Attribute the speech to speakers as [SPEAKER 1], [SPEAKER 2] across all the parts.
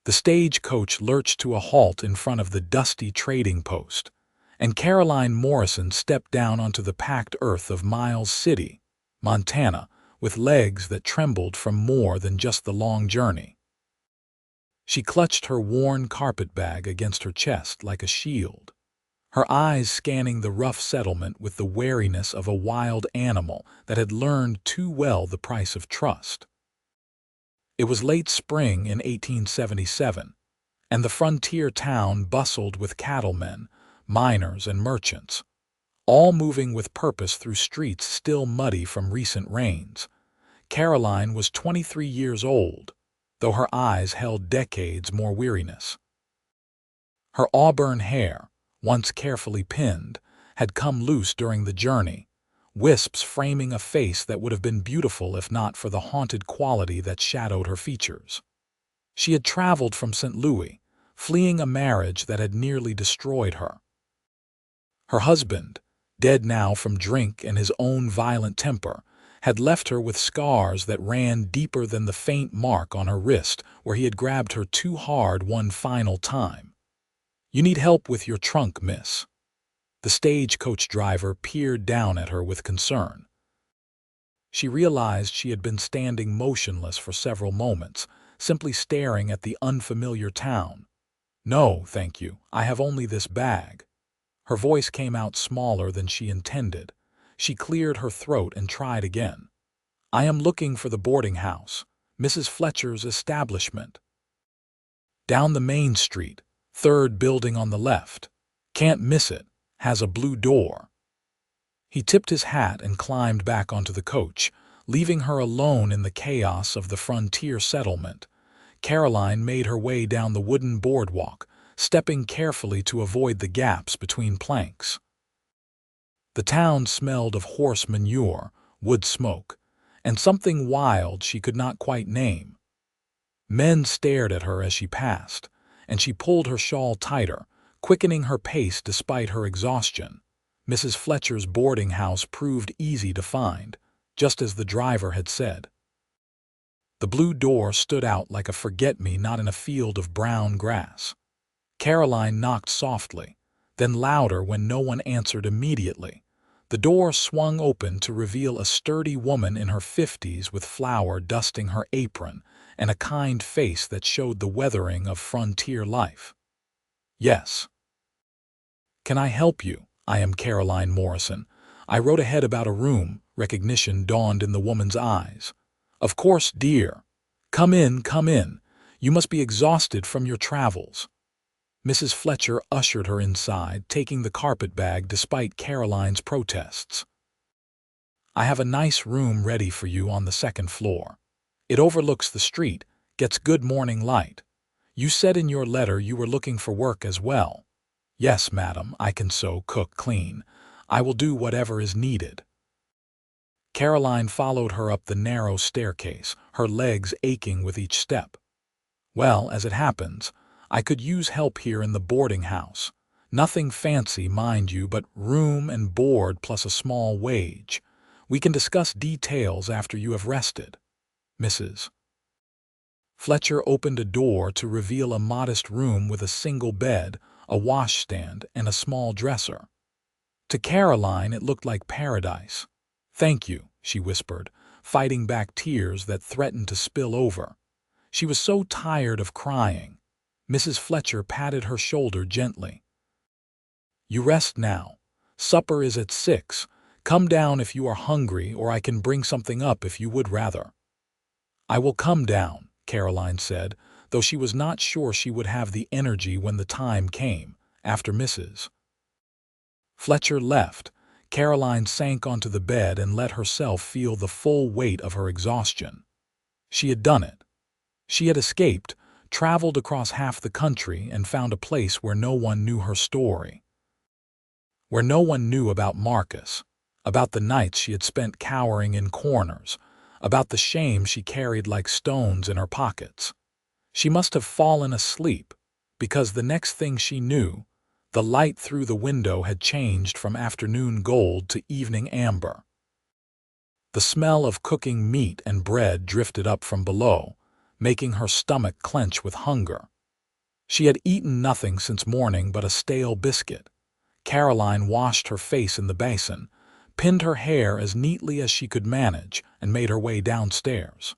[SPEAKER 1] The stagecoach lurched to a halt in front of the dusty trading post, and Caroline Morrison stepped down onto the packed earth of Miles City, Montana, with legs that trembled from more than just the long journey. She clutched her worn carpetbag against her chest like a shield, her eyes scanning the rough settlement with the wariness of a wild animal that had learned too well the price of trust. It was late spring in 1877, and the frontier town bustled with cattlemen, miners, and merchants, all moving with purpose through streets still muddy from recent rains. Caroline was 23 years old, though her eyes held decades more weariness. Her auburn hair, once carefully pinned, had come loose during the journey, wisps framing a face that would have been beautiful if not for the haunted quality that shadowed her features. She had traveled from St. Louis, fleeing a marriage that had nearly destroyed her. Her husband, dead now from drink and his own violent temper, had left her with scars that ran deeper than the faint mark on her wrist where he had grabbed her too hard one final time. "You need help with your trunk, miss." The stagecoach driver peered down at her with concern. She realized she had been standing motionless for several moments, simply staring at the unfamiliar town. "No, thank you. I have only this bag." Her voice came out smaller than she intended. She cleared her throat and tried again. "I am looking for the boarding house, Mrs. Fletcher's establishment." "Down the main street, third building on the left. Can't miss it. Has a blue door." He tipped his hat and climbed back onto the coach, leaving her alone in the chaos of the frontier settlement. Caroline made her way down the wooden boardwalk, stepping carefully to avoid the gaps between planks. The town smelled of horse manure, wood smoke, and something wild she could not quite name. Men stared at her as she passed, and she pulled her shawl tighter, quickening her pace despite her exhaustion. Mrs. Fletcher's boarding house proved easy to find, just as the driver had said. The blue door stood out like a forget-me-not in a field of brown grass. Caroline knocked softly, then louder when no one answered immediately. The door swung open to reveal a sturdy woman in her 50s with flour dusting her apron and a kind face that showed the weathering of frontier life. "Yes." "Can I help you? I am Caroline Morrison. I wrote ahead about a room." Recognition dawned in the woman's eyes. "Of course, dear. Come in, come in. You must be exhausted from your travels." Mrs. Fletcher ushered her inside, taking the carpetbag despite Caroline's protests. "I have a nice room ready for you on the second floor. It overlooks the street, gets good morning light. You said in your letter you were looking for work as well." "Yes, madam, I can sew, cook, clean. I will do whatever is needed." Caroline followed her up the narrow staircase, her legs aching with each step. "Well, as it happens, I could use help here in the boarding house. Nothing fancy, mind you, but room and board plus a small wage. We can discuss details after you have rested." Mrs. Fletcher opened a door to reveal a modest room with a single bed, a washstand, and a small dresser. To Caroline, it looked like paradise. "Thank you," she whispered, fighting back tears that threatened to spill over. She was so tired of crying. Mrs. Fletcher patted her shoulder gently. "You rest now. Supper is at 6. Come down if you are hungry, or I can bring something up if you would rather." "I will come down," Caroline said, though she was not sure she would have the energy when the time came. After Mrs. Fletcher left, Caroline sank onto the bed and let herself feel the full weight of her exhaustion. She had done it. She had escaped, traveled across half the country, and found a place where no one knew her story. Where no one knew about Marcus, about the nights she had spent cowering in corners, about the shame she carried like stones in her pockets. She must have fallen asleep, because the next thing she knew, the light through the window had changed from afternoon gold to evening amber. The smell of cooking meat and bread drifted up from below, making her stomach clench with hunger. She had eaten nothing since morning but a stale biscuit. Caroline washed her face in the basin, pinned her hair as neatly as she could manage, and made her way downstairs.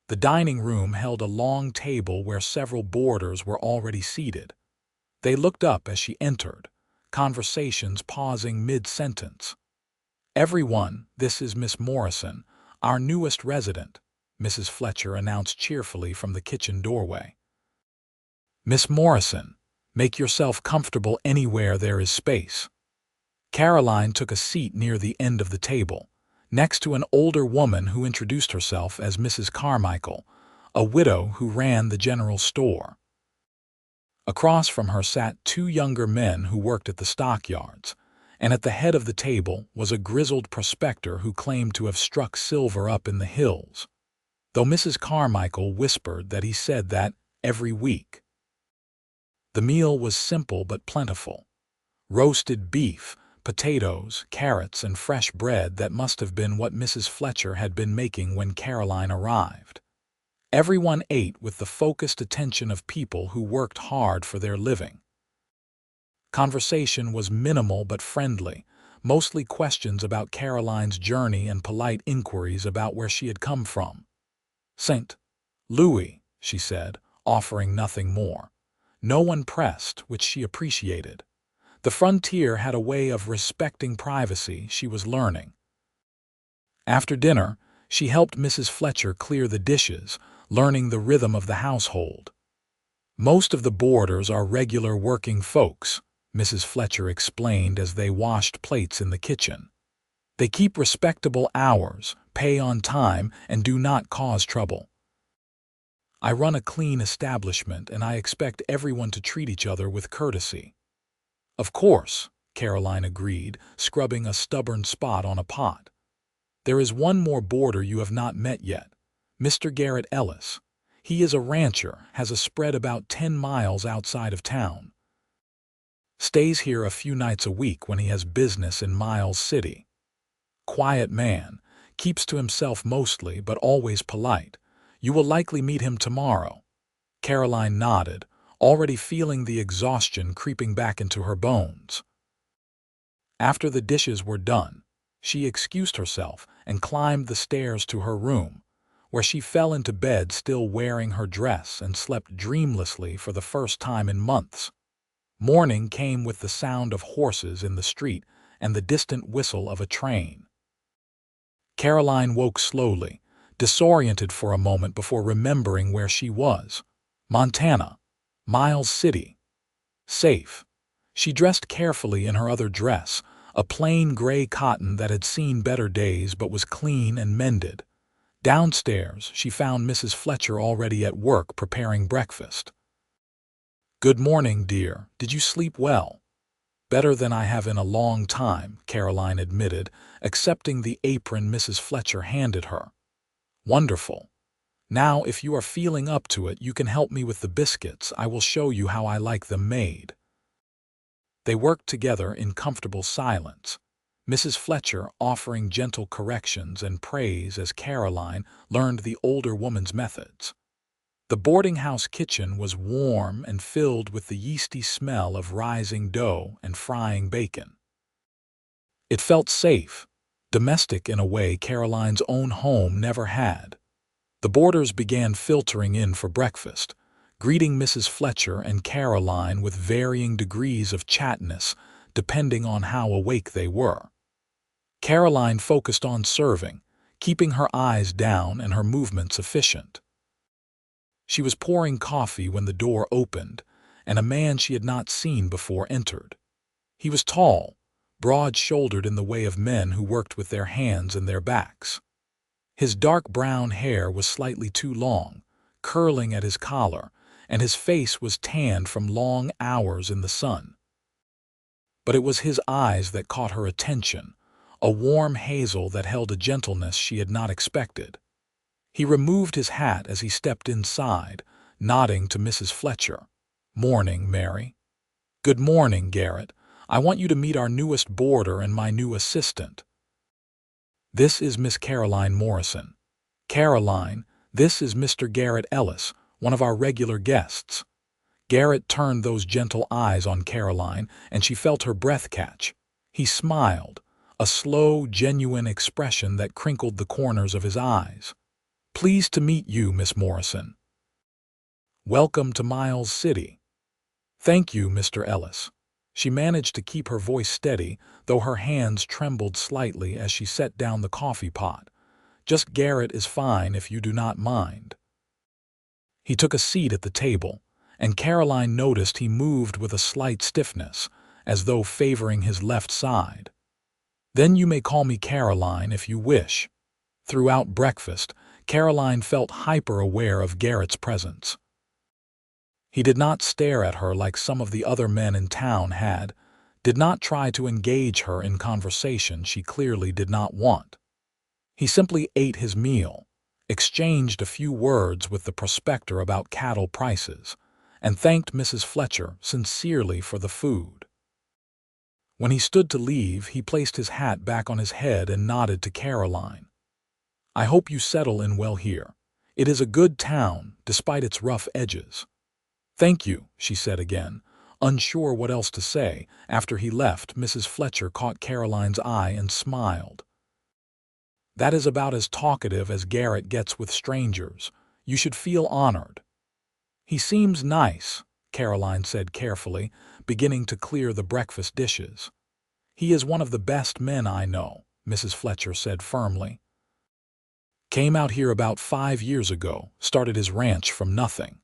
[SPEAKER 1] The dining room held a long table where several boarders were already seated. They looked up as she entered, conversations pausing mid-sentence. "Everyone, this is Miss Morrison, our newest resident," Mrs. Fletcher announced cheerfully from the kitchen doorway. "Miss Morrison, make yourself comfortable anywhere there is space." Caroline took a seat near the end of the table, next to an older woman who introduced herself as Mrs. Carmichael, a widow who ran the general store. Across from her sat two younger men who worked at the stockyards, and at the head of the table was a grizzled prospector who claimed to have struck silver up in the hills, though Mrs. Carmichael whispered that he said that every week. The meal was simple but plentiful. Roasted beef, potatoes, carrots, and fresh bread that must have been what Mrs. Fletcher had been making when Caroline arrived. Everyone ate with the focused attention of people who worked hard for their living. Conversation was minimal but friendly, mostly questions about Caroline's journey and polite inquiries about where she had come from. "St. Louis," she said, offering nothing more. No one pressed, which she appreciated. The frontier had a way of respecting privacy, she was learning. After dinner, she helped Mrs. Fletcher clear the dishes, learning the rhythm of the household. "Most of the boarders are regular working folks," Mrs. Fletcher explained as they washed plates in the kitchen. "They keep respectable hours, pay on time, and do not cause trouble. I run a clean establishment, and I expect everyone to treat each other with courtesy." "Of course," Caroline agreed, scrubbing a stubborn spot on a pot. "There is one more boarder you have not met yet, Mr. Garrett Ellis. He is a rancher, has a spread about 10 miles outside of town. Stays here a few nights a week when he has business in Miles City. Quiet man, keeps to himself mostly but always polite. You will likely meet him tomorrow." Caroline nodded, already feeling the exhaustion creeping back into her bones. After the dishes were done, she excused herself and climbed the stairs to her room, where she fell into bed still wearing her dress and slept dreamlessly for the first time in months. Morning came with the sound of horses in the street and the distant whistle of a train. Caroline woke slowly, disoriented for a moment before remembering where she was. Montana, Miles City. Safe. She dressed carefully in her other dress, a plain gray cotton that had seen better days but was clean and mended. Downstairs, she found Mrs. Fletcher already at work preparing breakfast. "Good morning, dear. Did you sleep well?" "Better than I have in a long time," Caroline admitted, accepting the apron Mrs. Fletcher handed her. "Wonderful. Now, if you are feeling up to it, you can help me with the biscuits. I will show you how I like them made." They worked together in comfortable silence, Mrs. Fletcher offering gentle corrections and praise as Caroline learned the older woman's methods. The boarding house kitchen was warm and filled with the yeasty smell of rising dough and frying bacon. It felt safe, domestic in a way Caroline's own home never had. The boarders began filtering in for breakfast, greeting Mrs. Fletcher and Caroline with varying degrees of chattiness depending on how awake they were. Caroline focused on serving, keeping her eyes down and her movements efficient. She was pouring coffee when the door opened, and a man she had not seen before entered. He was tall, broad-shouldered in the way of men who worked with their hands and their backs. His dark brown hair was slightly too long, curling at his collar, and his face was tanned from long hours in the sun. But it was his eyes that caught her attention, a warm hazel that held a gentleness she had not expected. He removed his hat as he stepped inside, nodding to Mrs. Fletcher. "Morning, Mary." "Good morning, Garrett. I want you to meet our newest boarder and my new assistant. This is Miss Caroline Morrison. Caroline, this is Mr. Garrett Ellis, one of our regular guests." Garrett turned those gentle eyes on Caroline, and she felt her breath catch. He smiled, a slow, genuine expression that crinkled the corners of his eyes. "Pleased to meet you, Miss Morrison. Welcome to Miles City." "Thank you, Mr. Ellis." She managed to keep her voice steady, though her hands trembled slightly as she set down the coffee pot. "Just Garrett is fine if you do not mind." He took a seat at the table, and Caroline noticed he moved with a slight stiffness, as though favoring his left side. "Then you may call me Caroline if you wish." Throughout breakfast, Caroline felt hyper-aware of Garrett's presence. He did not stare at her like some of the other men in town had, did not try to engage her in conversation she clearly did not want. He simply ate his meal, exchanged a few words with the prospector about cattle prices, and thanked Mrs. Fletcher sincerely for the food. When he stood to leave, he placed his hat back on his head and nodded to Caroline. "I hope you settle in well here. It is a good town, despite its rough edges." "Thank you," she said again, unsure what else to say. After he left, Mrs. Fletcher caught Caroline's eye and smiled. "That is about as talkative as Garrett gets with strangers. You should feel honored." "He seems nice," Caroline said carefully, beginning to clear the breakfast dishes. "He is one of the best men I know," Mrs. Fletcher said firmly. "Came out here about 5 years ago, started his ranch from nothing.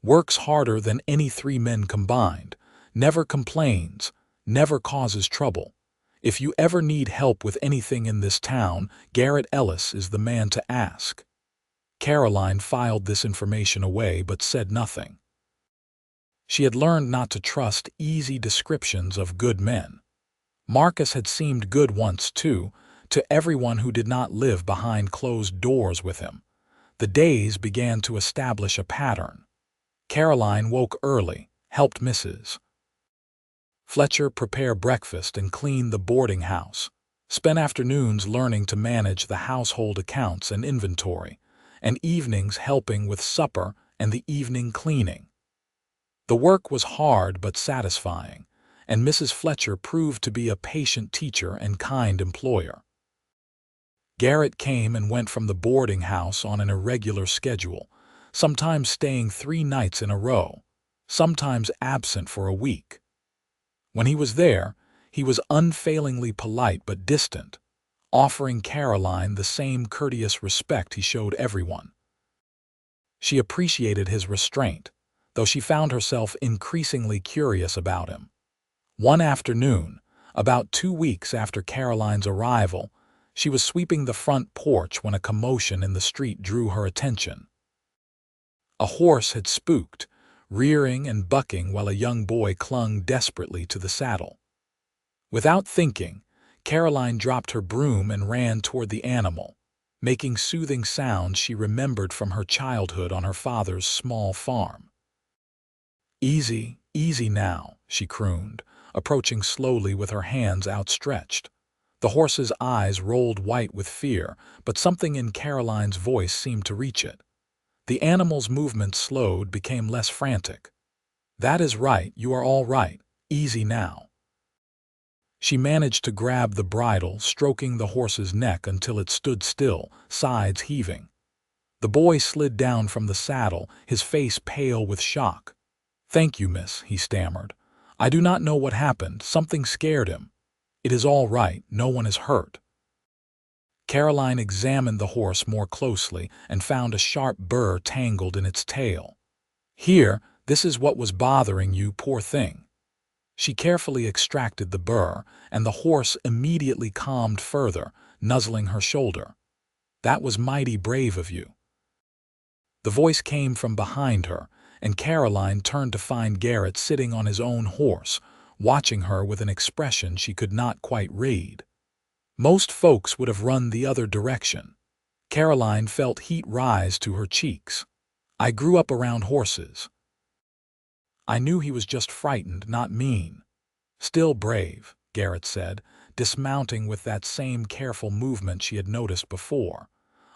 [SPEAKER 1] Works harder than any 3 men combined, never complains, never causes trouble. If you ever need help with anything in this town, Garrett Ellis is the man to ask." Caroline filed this information away but said nothing. She had learned not to trust easy descriptions of good men. Marcus had seemed good once, too, to everyone who did not live behind closed doors with him. The days began to establish a pattern. Caroline woke early, helped Mrs. Fletcher prepare breakfast and clean the boarding house, spent afternoons learning to manage the household accounts and inventory, and evenings helping with supper and the evening cleaning. The work was hard but satisfying, and Mrs. Fletcher proved to be a patient teacher and kind employer. Garrett came and went from the boarding house on an irregular schedule, sometimes staying 3 nights in a row, sometimes absent for a week. When he was there, he was unfailingly polite but distant, offering Caroline the same courteous respect he showed everyone. She appreciated his restraint, though she found herself increasingly curious about him. One afternoon, about 2 weeks after Caroline's arrival, she was sweeping the front porch when a commotion in the street drew her attention. A horse had spooked, rearing and bucking while a young boy clung desperately to the saddle. Without thinking, Caroline dropped her broom and ran toward the animal, making soothing sounds she remembered from her childhood on her father's small farm. "Easy, easy now," she crooned, approaching slowly with her hands outstretched. The horse's eyes rolled white with fear, but something in Caroline's voice seemed to reach it. The animal's movements slowed, became less frantic. "That is right, you are all right. Easy now." She managed to grab the bridle, stroking the horse's neck until it stood still, sides heaving. The boy slid down from the saddle, his face pale with shock. "Thank you, miss," he stammered. "I do not know what happened. Something scared him. It is all right. No one is hurt." Caroline examined the horse more closely and found a sharp burr tangled in its tail. "Here, this is what was bothering you, poor thing." She carefully extracted the burr, and the horse immediately calmed further, nuzzling her shoulder. "That was mighty brave of you." The voice came from behind her, and Caroline turned to find Garrett sitting on his own horse, watching her with an expression she could not quite read. Most folks would have run the other direction. Caroline felt heat rise to her cheeks. "I grew up around horses. I knew he was just frightened, not mean." "Still brave," Garrett said, dismounting with that same careful movement she had noticed before.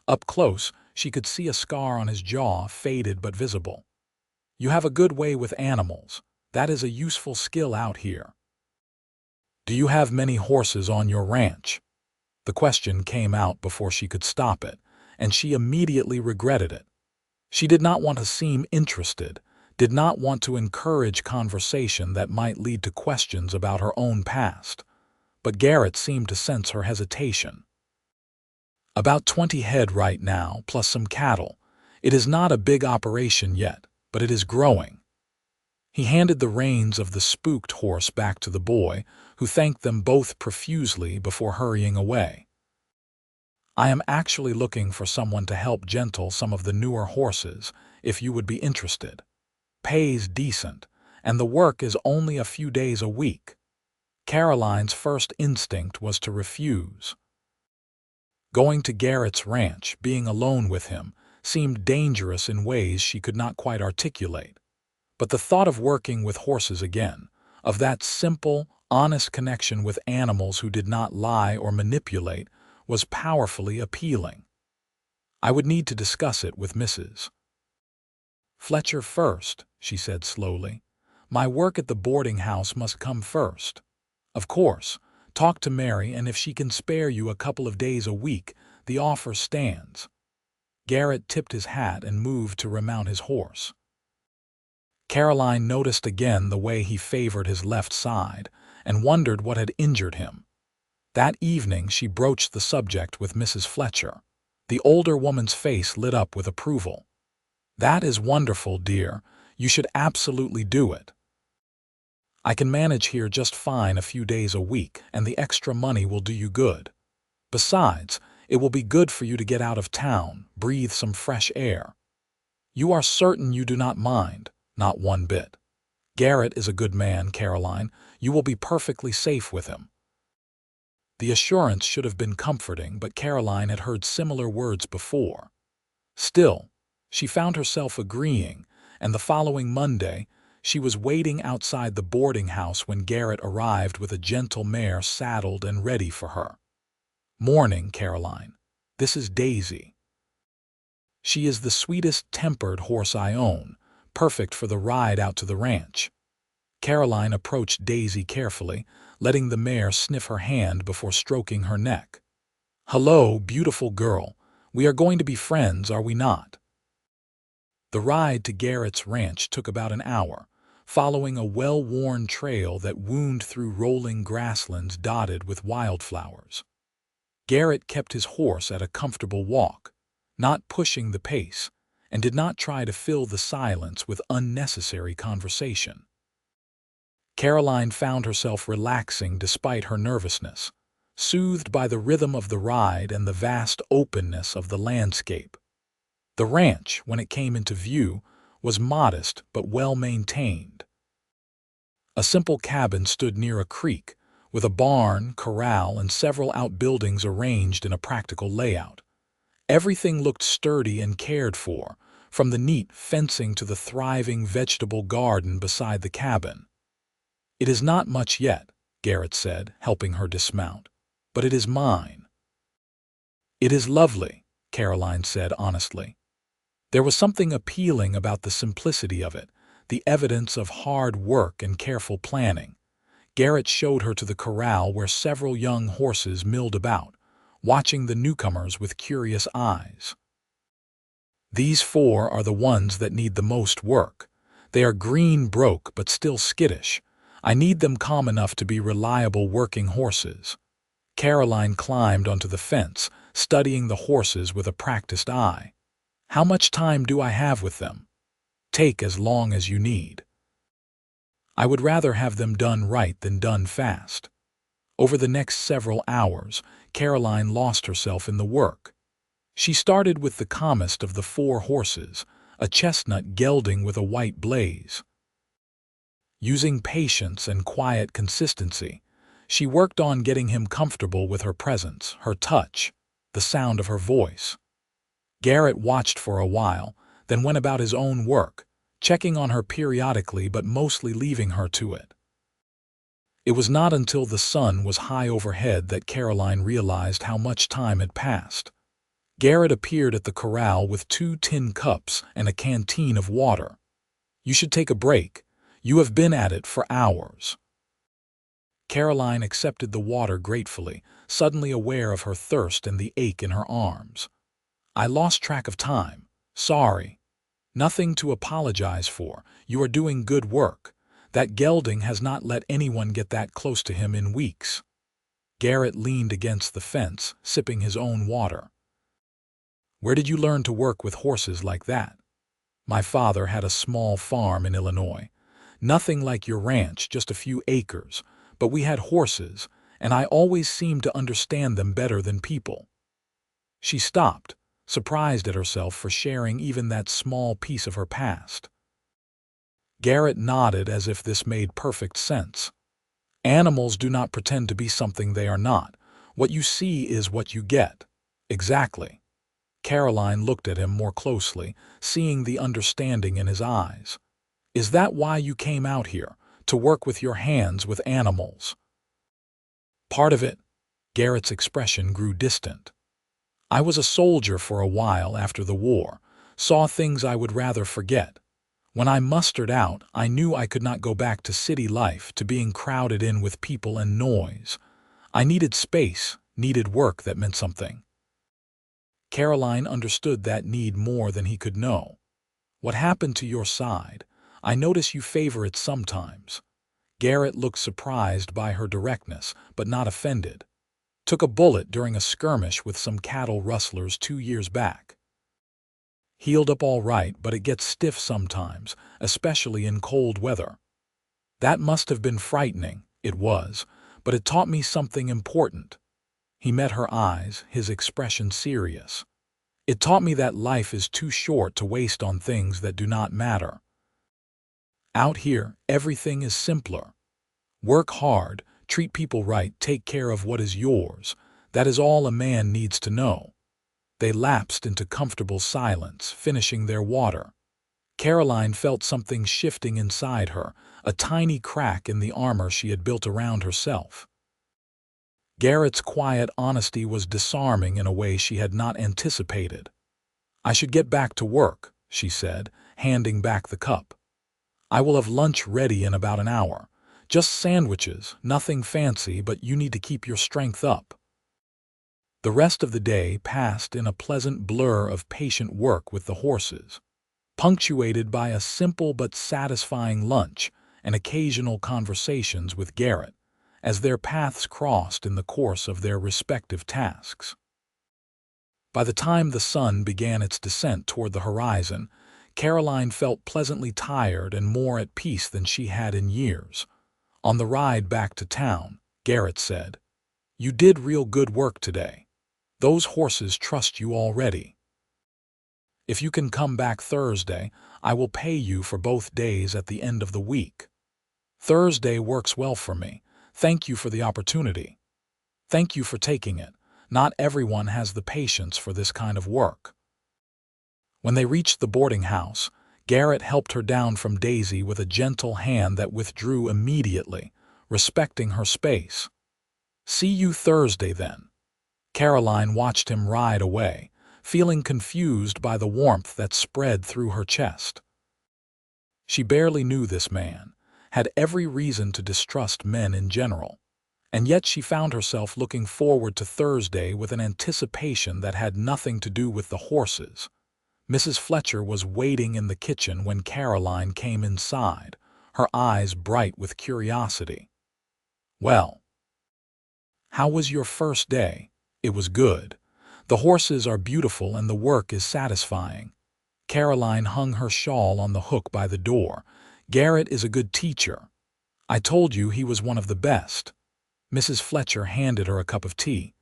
[SPEAKER 1] Up close, she could see a scar on his jaw, faded but visible. You have a good way with animals. That is a useful skill out here. Do you have many horses on your ranch? The question came out before she could stop it, and she immediately regretted it. She did not want to seem interested, did not want to encourage conversation that might lead to questions about her own past. But Garrett seemed to sense her hesitation. About 20 head right now, plus some cattle. It is not a big operation yet, but it is growing. He handed the reins of the spooked horse back to the boy, who thanked them both profusely before hurrying away. I am actually looking for someone to help gentle some of the newer horses, if you would be interested. Pays decent, and the work is only a few days a week. Caroline's first instinct was to refuse. Going to Garrett's ranch, being alone with him, seemed dangerous in ways she could not quite articulate. But the thought of working with horses again, of that simple, honest connection with animals who did not lie or manipulate, was powerfully appealing. I would need to discuss it with Mrs. Fletcher first, she said slowly. My work at the boarding house must come first. Of course, talk to Mary, and if she can spare you a couple of days a week, the offer stands. Garrett tipped his hat and moved to remount his horse. Caroline noticed again the way he favored his left side and wondered what had injured him. That evening she broached the subject with Mrs. Fletcher. The older woman's face lit up with approval. That is wonderful, dear. You should absolutely do it. I can manage here just fine a few days a week, and the extra money will do you good. Besides, it will be good for you to get out of town, breathe some fresh air. You are certain you do not mind? Not one bit. Garrett is a good man, Caroline. You will be perfectly safe with him. The assurance should have been comforting, but Caroline had heard similar words before. Still, she found herself agreeing, and the following Monday, she was waiting outside the boarding house when Garrett arrived with a gentle mare saddled and ready for her. Morning, Caroline. This is Daisy. She is the sweetest-tempered horse I own, perfect for the ride out to the ranch. Caroline approached Daisy carefully, letting the mare sniff her hand before stroking her neck. Hello, beautiful girl. We are going to be friends, are we not? The ride to Garrett's ranch took about an hour, following a well-worn trail that wound through rolling grasslands dotted with wildflowers. Garrett kept his horse at a comfortable walk, not pushing the pace, and did not try to fill the silence with unnecessary conversation. Caroline found herself relaxing despite her nervousness, soothed by the rhythm of the ride and the vast openness of the landscape. The ranch, when it came into view, was modest but well-maintained. A simple cabin stood near a creek, with a barn, corral, and several outbuildings arranged in a practical layout. Everything looked sturdy and cared for, from the neat fencing to the thriving vegetable garden beside the cabin. It is not much yet, Garrett said, helping her dismount, but it is mine. It is lovely, Caroline said honestly. There was something appealing about the simplicity of it, the evidence of hard work and careful planning. Garrett showed her to the corral where several young horses milled about, watching the newcomers with curious eyes. These 4 are the ones that need the most work. They are green broke but still skittish. I need them calm enough to be reliable working horses. Caroline climbed onto the fence, studying the horses with a practiced eye. How much time do I have with them? Take as long as you need. I would rather have them done right than done fast. Over the next several hours, Caroline lost herself in the work. She started with the calmest of the 4 horses, a chestnut gelding with a white blaze. Using patience and quiet consistency, she worked on getting him comfortable with her presence, her touch, the sound of her voice. Garrett watched for a while, then went about his own work, checking on her periodically but mostly leaving her to it. It was not until the sun was high overhead that Caroline realized how much time had passed. Garrett appeared at the corral with 2 tin cups and a canteen of water. You should take a break. You have been at it for hours." Caroline accepted the water gratefully, suddenly aware of her thirst and the ache in her arms. "I lost track of time. Sorry." "Nothing to apologize for. You are doing good work. That gelding has not let anyone get that close to him in weeks." Garrett leaned against the fence, sipping his own water. "Where did you learn to work with horses like that?" "My father had a small farm in Illinois. Nothing like your ranch, just a few acres. But we had horses, and I always seemed to understand them better than people." She stopped, surprised at herself for sharing even that small piece of her past. Garrett nodded as if this made perfect sense. "Animals do not pretend to be something they are not. What you see is what you get." "Exactly." Caroline looked at him more closely, seeing the understanding in his eyes. "Is that why you came out here, to work with your hands with animals?" "Part of it." Garrett's expression grew distant. "I was a soldier for a while after the war, saw things I would rather forget. When I mustered out, I knew I could not go back to city life, to being crowded in with people and noise. I needed space, needed work that meant something." Caroline understood that need more than he could know. "What happened to your side? I notice you favor it sometimes." Garrett looked surprised by her directness, but not offended. "Took a bullet during a skirmish with some cattle rustlers 2 years back. Healed up all right, but it gets stiff sometimes, especially in cold weather." "That must have been frightening." "It was, but it taught me something important." He met her eyes, his expression serious. "It taught me that life is too short to waste on things that do not matter. Out here, everything is simpler. Work hard, treat people right, take care of what is yours. That is all a man needs to know." They lapsed into comfortable silence, finishing their water. Caroline felt something shifting inside her, a tiny crack in the armor she had built around herself. Garrett's quiet honesty was disarming in a way she had not anticipated. "I should get back to work," she said, handing back the cup. "I will have lunch ready in about an hour. Just sandwiches, nothing fancy, but you need to keep your strength up." The rest of the day passed in a pleasant blur of patient work with the horses, punctuated by a simple but satisfying lunch and occasional conversations with Garrett, as their paths crossed in the course of their respective tasks. By the time the sun began its descent toward the horizon, Caroline felt pleasantly tired and more at peace than she had in years. On the ride back to town, Garrett said, "You did real good work today. Those horses trust you already. If you can come back Thursday, I will pay you for both days at the end of the week." "Thursday works well for me. Thank you for the opportunity." "Thank you for taking it. Not everyone has the patience for this kind of work." When they reached the boarding house, Garrett helped her down from Daisy with a gentle hand that withdrew immediately, respecting her space. "See you Thursday, then." Caroline watched him ride away, feeling confused by the warmth that spread through her chest. She barely knew this man, had every reason to distrust men in general, and yet she found herself looking forward to Thursday with an anticipation that had nothing to do with the horses. Mrs. Fletcher was waiting in the kitchen when Caroline came inside, her eyes bright with curiosity. "Well, how was your first day?" "It was good. The horses are beautiful and the work is satisfying." Caroline hung her shawl on the hook by the door. "Garrett is a good teacher. I told you he was one of the best." Mrs. Fletcher handed her a cup of tea.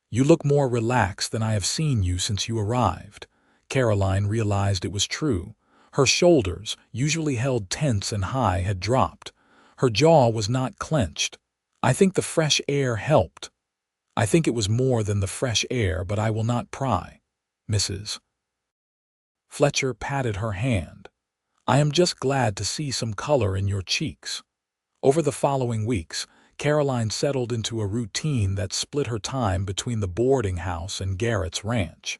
[SPEAKER 1] "You look more relaxed than I have seen you since you arrived." Caroline realized it was true. Her shoulders, usually held tense and high, had dropped. Her jaw was not clenched. "I think the fresh air helped." "I think it was more than the fresh air, but I will not pry." Mrs. Fletcher patted her hand. "I am just glad to see some color in your cheeks." Over the following weeks, Caroline settled into a routine that split her time between the boarding house and Garrett's ranch.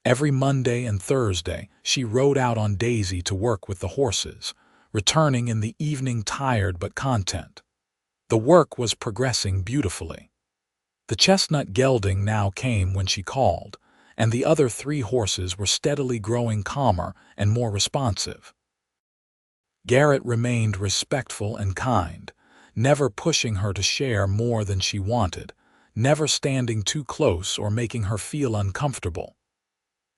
[SPEAKER 1] Every Monday and Thursday, she rode out on Daisy to work with the horses, returning in the evening tired but content. The work was progressing beautifully. The chestnut gelding now came when she called, and the other 3 horses were steadily growing calmer and more responsive. Garrett remained respectful and kind, never pushing her to share more than she wanted, never standing too close or making her feel uncomfortable.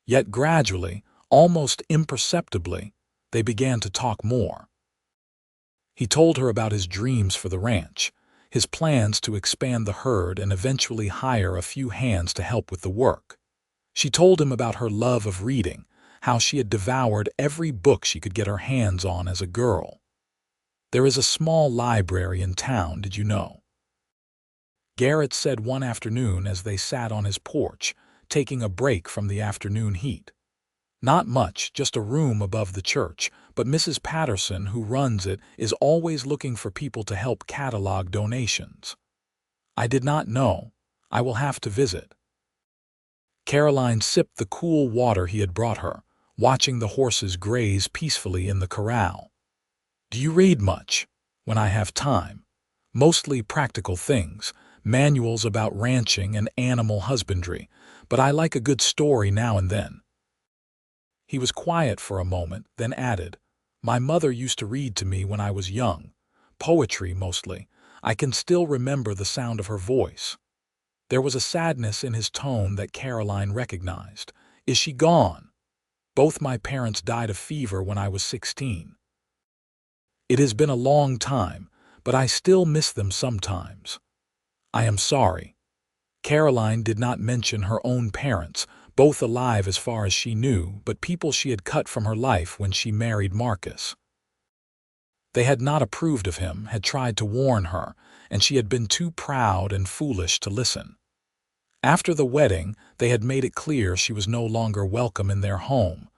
[SPEAKER 1] Yet gradually, almost imperceptibly, they began to talk more. He told her about his dreams for the ranch, his plans to expand the herd and eventually hire a few hands to help with the work. She told him about her love of reading, how she had devoured every book she could get her hands on as a girl. "There is a small library in town, did you know?" Garrett said one afternoon as they sat on his porch, taking a break from the afternoon heat. "Not much, just a room above the church, but Mrs. Patterson, who runs it, is always looking for people to help catalog donations." "I did not know. I will have to visit." Caroline sipped the cool water he had brought her, watching the horses graze peacefully in the corral. "Do you read much?" "When I have time. Mostly practical things, manuals about ranching and animal husbandry, but I like a good story now and then." He was quiet for a moment, then added, "My mother used to read to me when I was young. Poetry, mostly. I can still remember the sound of her voice." There was a sadness in his tone that Caroline recognized. "Is she gone?" "Both my parents died of fever when I was 16. It has been a long time, but I still miss them sometimes." "I am sorry." Caroline did not mention her own parents, both alive as far as she knew, but people she had cut from her life when she married Marcus. They had not approved of him, had tried to warn her, and she had been too proud and foolish to listen. After the wedding, they had made it clear she was no longer welcome in their home.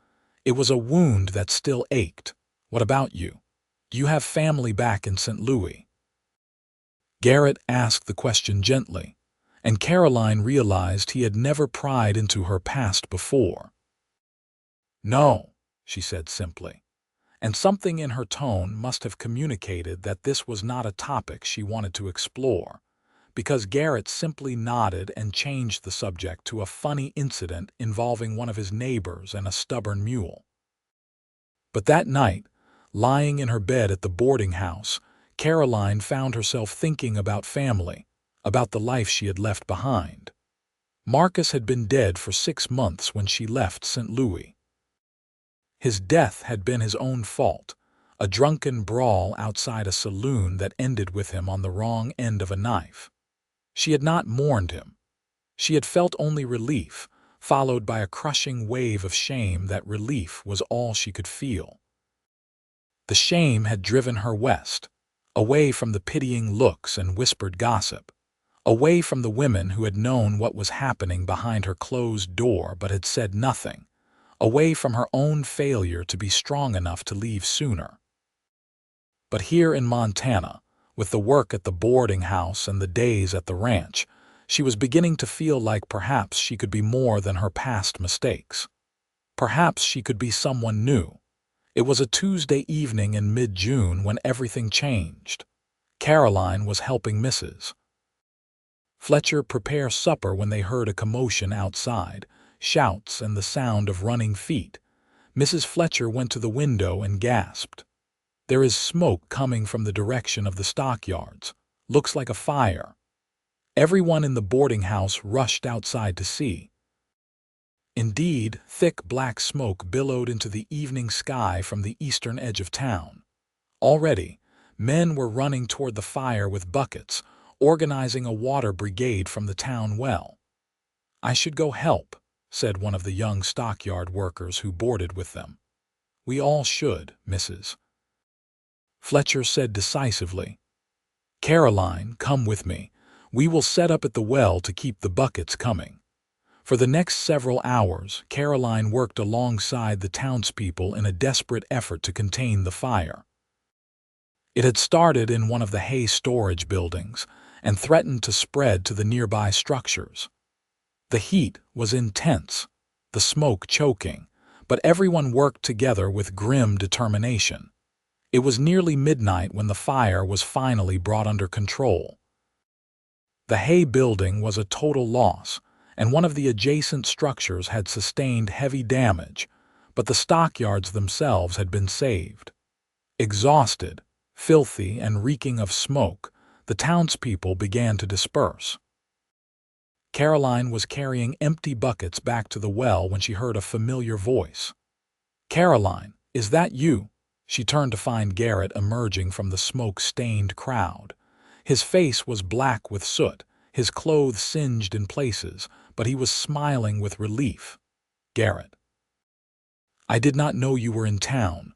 [SPEAKER 1] It was a wound that still ached. "What about you? Do you have family back in St. Louis?" Garrett asked the question gently, and Caroline realized he had never pried into her past before. "No," she said simply, and something in her tone must have communicated that this was not a topic she wanted to explore, because Garrett simply nodded and changed the subject to a funny incident involving one of his neighbors and a stubborn mule. But that night, lying in her bed at the boarding house, Caroline found herself thinking about family, about the life she had left behind. Marcus had been dead for 6 months when she left St. Louis. His death had been his own fault, a drunken brawl outside a saloon that ended with him on the wrong end of a knife. She had not mourned him. She had felt only relief, followed by a crushing wave of shame that relief was all she could feel. The shame had driven her west, away from the pitying looks and whispered gossip, away from the women who had known what was happening behind her closed door but had said nothing, away from her own failure to be strong enough to leave sooner. But here in Montana, with the work at the boarding house and the days at the ranch, she was beginning to feel like perhaps she could be more than her past mistakes. Perhaps she could be someone new. It was a Tuesday evening in mid-June when everything changed. Caroline was helping Mrs. Fletcher prepare supper when they heard a commotion outside, shouts and the sound of running feet. Mrs. Fletcher went to the window and gasped. "There is smoke coming from the direction of the stockyards. Looks like a fire." Everyone in the boarding house rushed outside to see. Indeed, thick black smoke billowed into the evening sky from the eastern edge of town. Already, men were running toward the fire with buckets, organizing a water brigade from the town well. "I should go help," said one of the young stockyard workers who boarded with them. "We all should, Mrs. Fletcher said decisively. "Caroline, come with me. We will set up at the well to keep the buckets coming." For the next several hours, Caroline worked alongside the townspeople in a desperate effort to contain the fire. It had started in one of the hay storage buildings and threatened to spread to the nearby structures. The heat was intense. the smoke choking, but everyone worked together with grim determination. It was nearly midnight when the fire was finally brought under control. The hay building was a total loss, and one of the adjacent structures had sustained heavy damage, but the stockyards themselves had been saved. Exhausted, filthy, and reeking of smoke, the townspeople began to disperse. Caroline was carrying empty buckets back to the well when she heard a familiar voice. "Caroline, is that you?" She turned to find Garrett emerging from the smoke-stained crowd. His face was black with soot, his clothes singed in places, but he was smiling with relief. "Garrett, I did not know you were in town."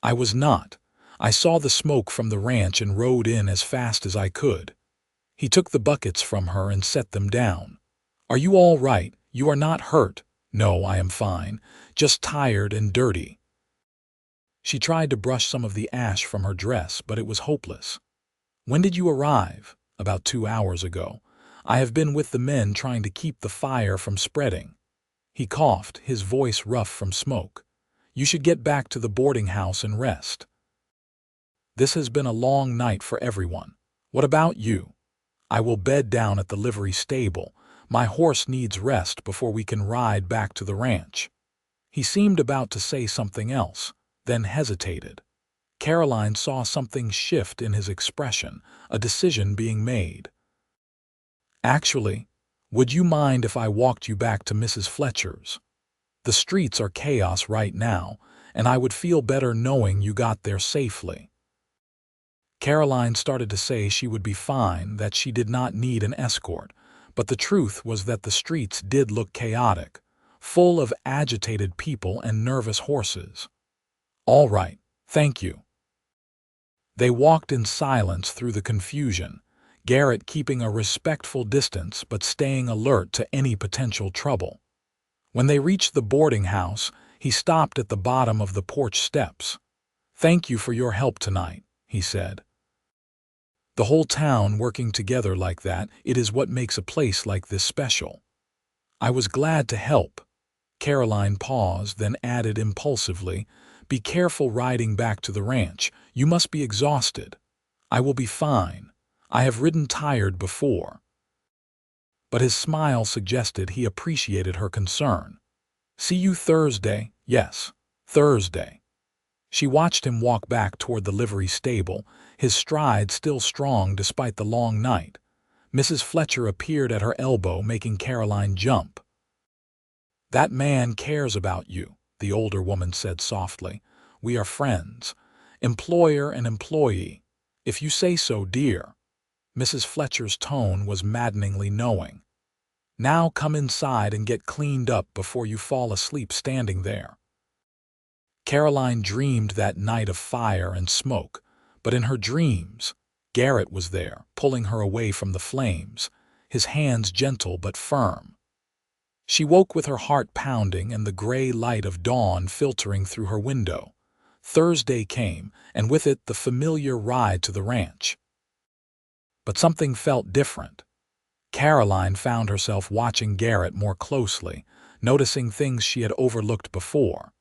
[SPEAKER 1] "I was not. I saw the smoke from the ranch and rode in as fast as I could." He took the buckets from her and set them down. "Are you all right? You are not hurt?" "No, I am fine. Just tired and dirty." She tried to brush some of the ash from her dress, but it was hopeless. "When did you arrive?" "About 2 hours ago. I have been with the men trying to keep the fire from spreading." He coughed, his voice rough from smoke. "You should get back to the boarding house and rest. This has been a long night for everyone. What about you?" "I will bed down at the livery stable. My horse needs rest before we can ride back to the ranch." He seemed about to say something else, then hesitated. Caroline saw something shift in his expression, a decision being made. "Actually, would you mind if I walked you back to Mrs. Fletcher's? The streets are chaos right now, and I would feel better knowing you got there safely." Caroline started to say she would be fine, that she did not need an escort, but the truth was that the streets did look chaotic, full of agitated people and nervous horses. "All right, thank you." They walked in silence through the confusion, Garrett keeping a respectful distance but staying alert to any potential trouble. When they reached the boarding house, he stopped at the bottom of the porch steps. "Thank you for your help tonight," he said. "The whole town working together like that, it is what makes a place like this special." "I was glad to help." Caroline paused, then added impulsively, "Be careful riding back to the ranch. You must be exhausted." "I will be fine. I have ridden tired before." But his smile suggested he appreciated her concern. "See you Thursday?" "Yes, Thursday." She watched him walk back toward the livery stable, his stride still strong despite the long night. Mrs. Fletcher appeared at her elbow, making Caroline jump. "That man cares about you," the older woman said softly. "We are friends, employer and employee. If you say so, dear." Mrs. Fletcher's tone was maddeningly knowing. "Now come inside and get cleaned up before you fall asleep standing there." Caroline dreamed that night of fire and smoke, but in her dreams, Garrett was there, pulling her away from the flames, his hands gentle but firm. She woke with her heart pounding and the gray light of dawn filtering through her window. Thursday came, and with it the familiar ride to the ranch. But something felt different. Caroline found herself watching Garrett more closely, noticing things she had overlooked before.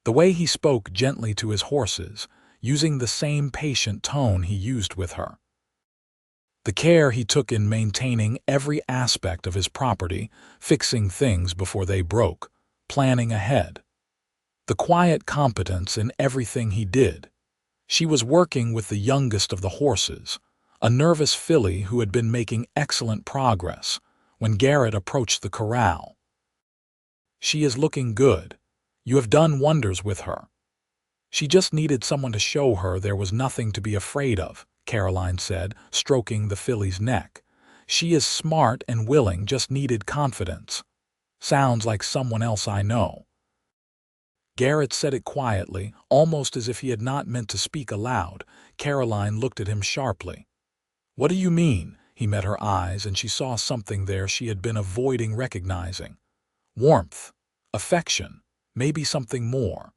[SPEAKER 1] The way he spoke gently to his horses, using the same patient tone he used with her. The care he took in maintaining every aspect of his property, fixing things before they broke, planning ahead. The quiet competence in everything he did. She was working with the youngest of the horses, a nervous filly who had been making excellent progress, when Garrett approached the corral. "She is looking good. You have done wonders with her." "She just needed someone to show her there was nothing to be afraid of," Caroline said, stroking the filly's neck. "She is smart and willing, just needed confidence." "Sounds like someone else I know." Garrett said it quietly, almost as if he had not meant to speak aloud. Caroline looked at him sharply. "What do you mean?" He met her eyes, and she saw something there she had been avoiding recognizing. Warmth, affection, maybe something more.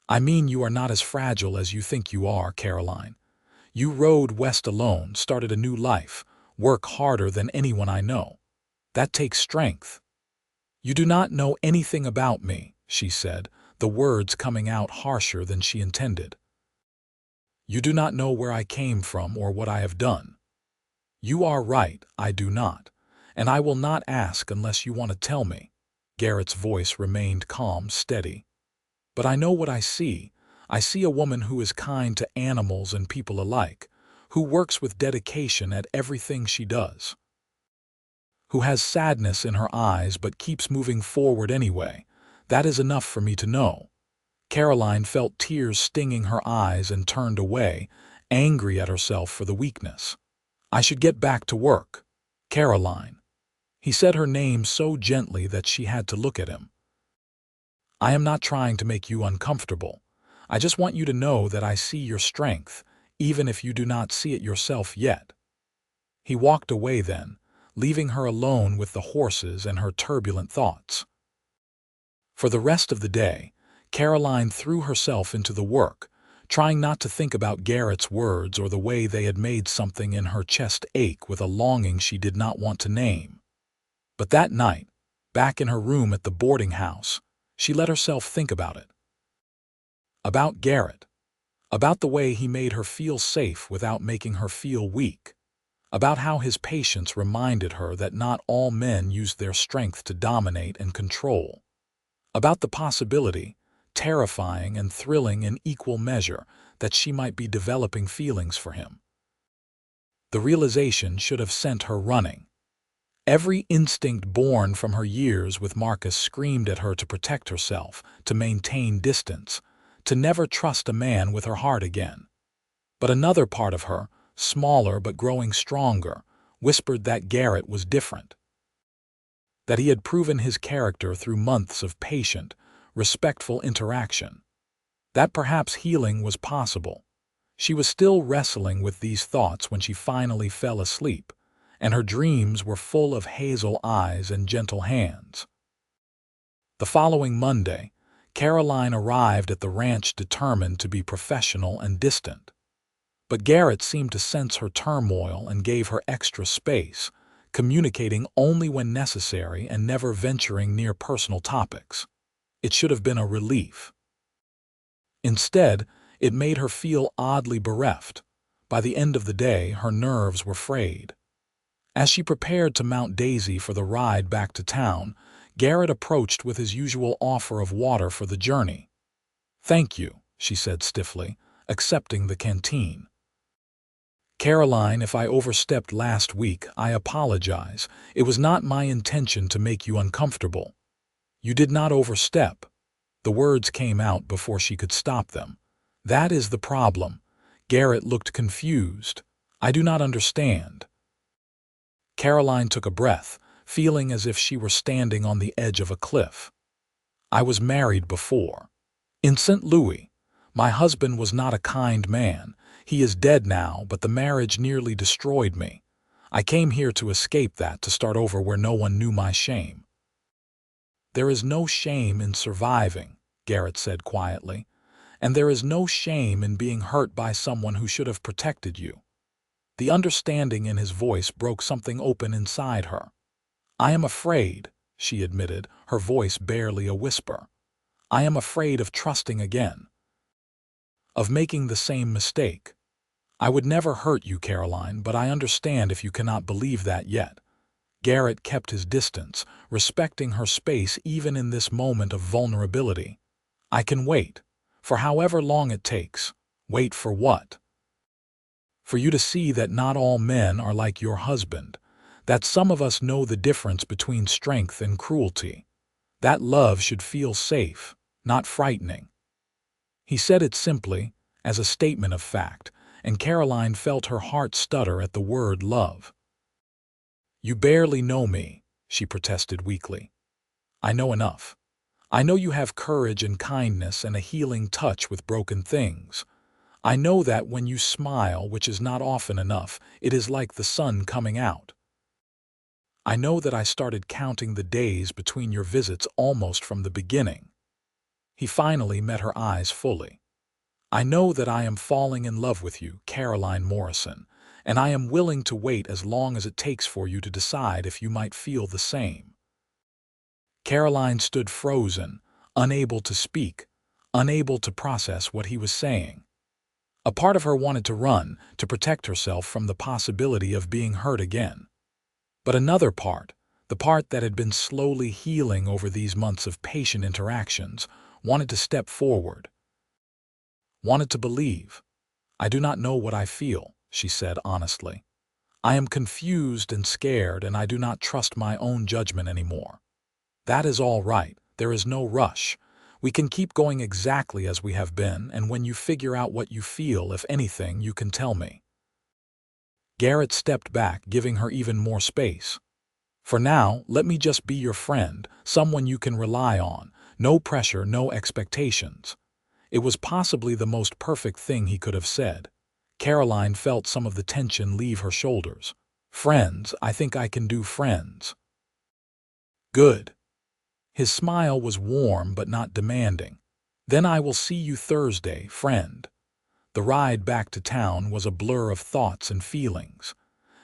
[SPEAKER 1] "I mean you are not as fragile as you think you are, Caroline. You rode west alone, started a new life, work harder than anyone I know. That takes strength." You do not know anything about me, she said, the words coming out harsher than she intended. You do not know where I came from or what I have done. You are right, I do not, and I will not ask unless you want to tell me. Garrett's voice remained calm, steady. But I know what I see. I see a woman who is kind to animals and people alike, who works with dedication at everything she does, who has sadness in her eyes but keeps moving forward anyway. That is enough for me to know. Caroline felt tears stinging her eyes and turned away, angry at herself for the weakness. I should get back to work. Caroline. He said her name so gently that she had to look at him. I am not trying to make you uncomfortable. I just want you to know that I see your strength, even if you do not see it yourself yet. He walked away then, leaving her alone with the horses and her turbulent thoughts. For the rest of the day, Caroline threw herself into the work, trying not to think about Garrett's words or the way they had made something in her chest ache with a longing she did not want to name. But that night, back in her room at the boarding house, she let herself think about it. About Garrett. About the way he made her feel safe without making her feel weak. About how his patience reminded her that not all men use their strength to dominate and control. About the possibility, terrifying and thrilling in equal measure, that she might be developing feelings for him. The realization should have sent her running. Every instinct born from her years with Marcus screamed at her to protect herself, to maintain distance, to never trust a man with her heart again. But another part of her, smaller but growing stronger, whispered that Garrett was different. That he had proven his character through months of patient, respectful interaction. That perhaps healing was possible. She was still wrestling with these thoughts when she finally fell asleep, and her dreams were full of hazel eyes and gentle hands. The following Monday, Caroline arrived at the ranch determined to be professional and distant. But Garrett seemed to sense her turmoil and gave her extra space, communicating only when necessary and never venturing near personal topics. It should have been a relief. Instead, it made her feel oddly bereft. By the end of the day, her nerves were frayed. As she prepared to mount Daisy for the ride back to town, Garrett approached with his usual offer of water for the journey. "Thank you," she said stiffly, accepting the canteen. "Caroline, if I overstepped last week, I apologize. It was not my intention to make you uncomfortable." "You did not overstep." The words came out before she could stop them. "That is the problem." Garrett looked confused. "I do not understand." Caroline took a breath, feeling as if she were standing on the edge of a cliff. "I was married before. In St. Louis. My husband was not a kind man. He is dead now, but the marriage nearly destroyed me. I came here to escape that, to start over where no one knew my shame." "There is no shame in surviving," Garrett said quietly, "and there is no shame in being hurt by someone who should have protected you." The understanding in his voice broke something open inside her. "I am afraid," she admitted, her voice barely a whisper. "I am afraid of trusting again. Of making the same mistake. I would never hurt you, Caroline, but I understand if you cannot believe that yet." Garrett kept his distance, respecting her space even in this moment of vulnerability. "I can wait. For however long it takes. Wait for what? For you to see that not all men are like your husband, that some of us know the difference between strength and cruelty. That love should feel safe, not frightening." He said it simply, as a statement of fact, and Caroline felt her heart stutter at the word love. "You barely know me," she protested weakly. "I know enough. I know you have courage and kindness and a healing touch with broken things. I know that when you smile, which is not often enough, it is like the sun coming out. I know that I started counting the days between your visits almost from the beginning." He finally met her eyes fully. "I know that I am falling in love with you, Caroline Morrison, and I am willing to wait as long as it takes for you to decide if you might feel the same." Caroline stood frozen, unable to speak, unable to process what he was saying. A part of her wanted to run, to protect herself from the possibility of being hurt again. But another part, the part that had been slowly healing over these months of patient interactions, wanted to step forward, wanted to believe. "I do not know what I feel," she said honestly. "I am confused and scared, and I do not trust my own judgment anymore." "That is all right. There is no rush. We can keep going exactly as we have been, and when you figure out what you feel, if anything, you can tell me." Garrett stepped back, giving her even more space. "For now, let me just be your friend, someone you can rely on. No pressure, no expectations." It was possibly the most perfect thing he could have said. Caroline felt some of the tension leave her shoulders. "Friends, I think I can do friends." "Good." His smile was warm but not demanding. "Then I will see you Thursday, friend." The ride back to town was a blur of thoughts and feelings.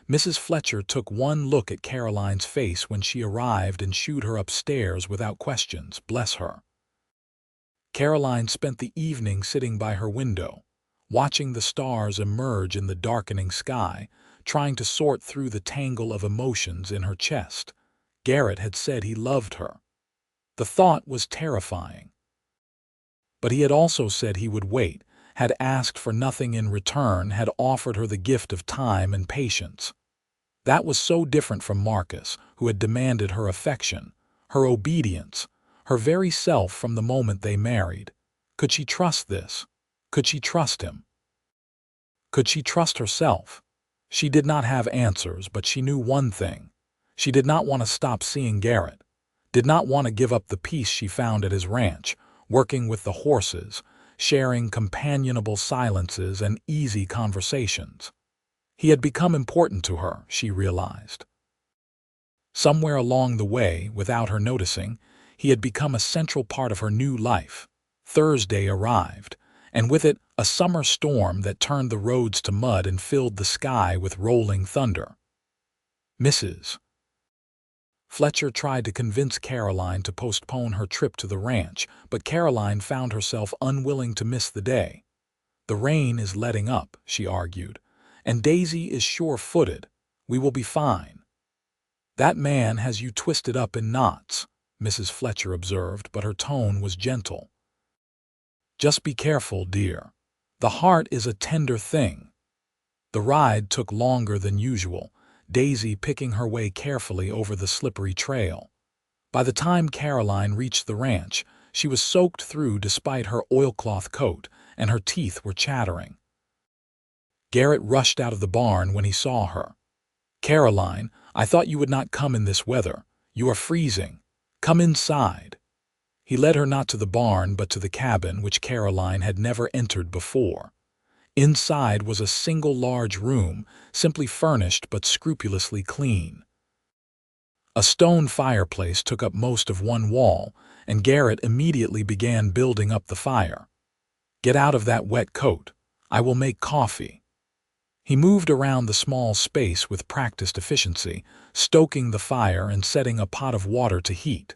[SPEAKER 1] Mrs. Fletcher took one look at Caroline's face when she arrived and shooed her upstairs without questions, bless her. Caroline spent the evening sitting by her window, watching the stars emerge in the darkening sky, trying to sort through the tangle of emotions in her chest. Garrett had said he loved her. The thought was terrifying. But he had also said he would wait, had asked for nothing in return, had offered her the gift of time and patience. That was so different from Marcus, who had demanded her affection, her obedience, her very self from the moment they married. Could she trust this? Could she trust him? Could she trust herself? She did not have answers, but she knew one thing. She did not want to stop seeing Garrett, did not want to give up the peace she found at his ranch, working with the horses, sharing companionable silences and easy conversations. He had become important to her, she realized. Somewhere along the way, without her noticing, he had become a central part of her new life. Thursday arrived, and with it a summer storm that turned the roads to mud and filled the sky with rolling thunder. Mrs. Fletcher tried to convince Caroline to postpone her trip to the ranch, but Caroline found herself unwilling to miss the day. "The rain is letting up," she argued, "and Daisy is sure-footed. We will be fine." "That man has you twisted up in knots," Mrs. Fletcher observed, but her tone was gentle. "Just be careful, dear. The heart is a tender thing." The ride took longer than usual, Daisy picking her way carefully over the slippery trail. By the time Caroline reached the ranch, she was soaked through despite her oilcloth coat, and her teeth were chattering. Garrett rushed out of the barn when he saw her. "Caroline, I thought you would not come in this weather. You are freezing. Come inside." He led her not to the barn but to the cabin, which Caroline had never entered before. Inside was a single large room, simply furnished but scrupulously clean. A stone fireplace took up most of one wall, and Garrett immediately began building up the fire. "Get out of that wet coat. I will make coffee." He moved around the small space with practiced efficiency, stoking the fire and setting a pot of water to heat.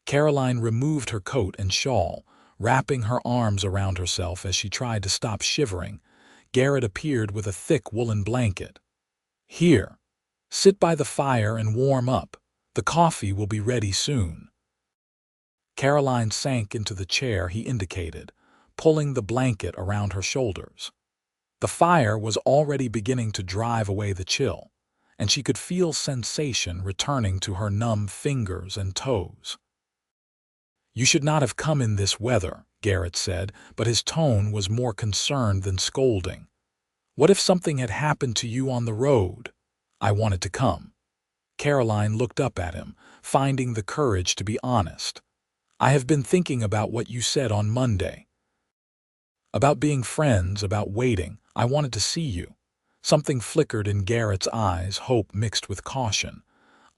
[SPEAKER 1] Caroline removed her coat and shawl, wrapping her arms around herself as she tried to stop shivering. Garrett appeared with a thick woolen blanket. "Here, sit by the fire and warm up. The coffee will be ready soon." Caroline sank into the chair he indicated, pulling the blanket around her shoulders. The fire was already beginning to drive away the chill, and she could feel sensation returning to her numb fingers and toes. "You should not have come in this weather," Garrett said, but his tone was more concerned than scolding. "What if something had happened to you on the road?" "I wanted to come." Caroline looked up at him, finding the courage to be honest. "I have been thinking about what you said on Monday. About being friends, about waiting. I wanted to see you." Something flickered in Garrett's eyes, hope mixed with caution.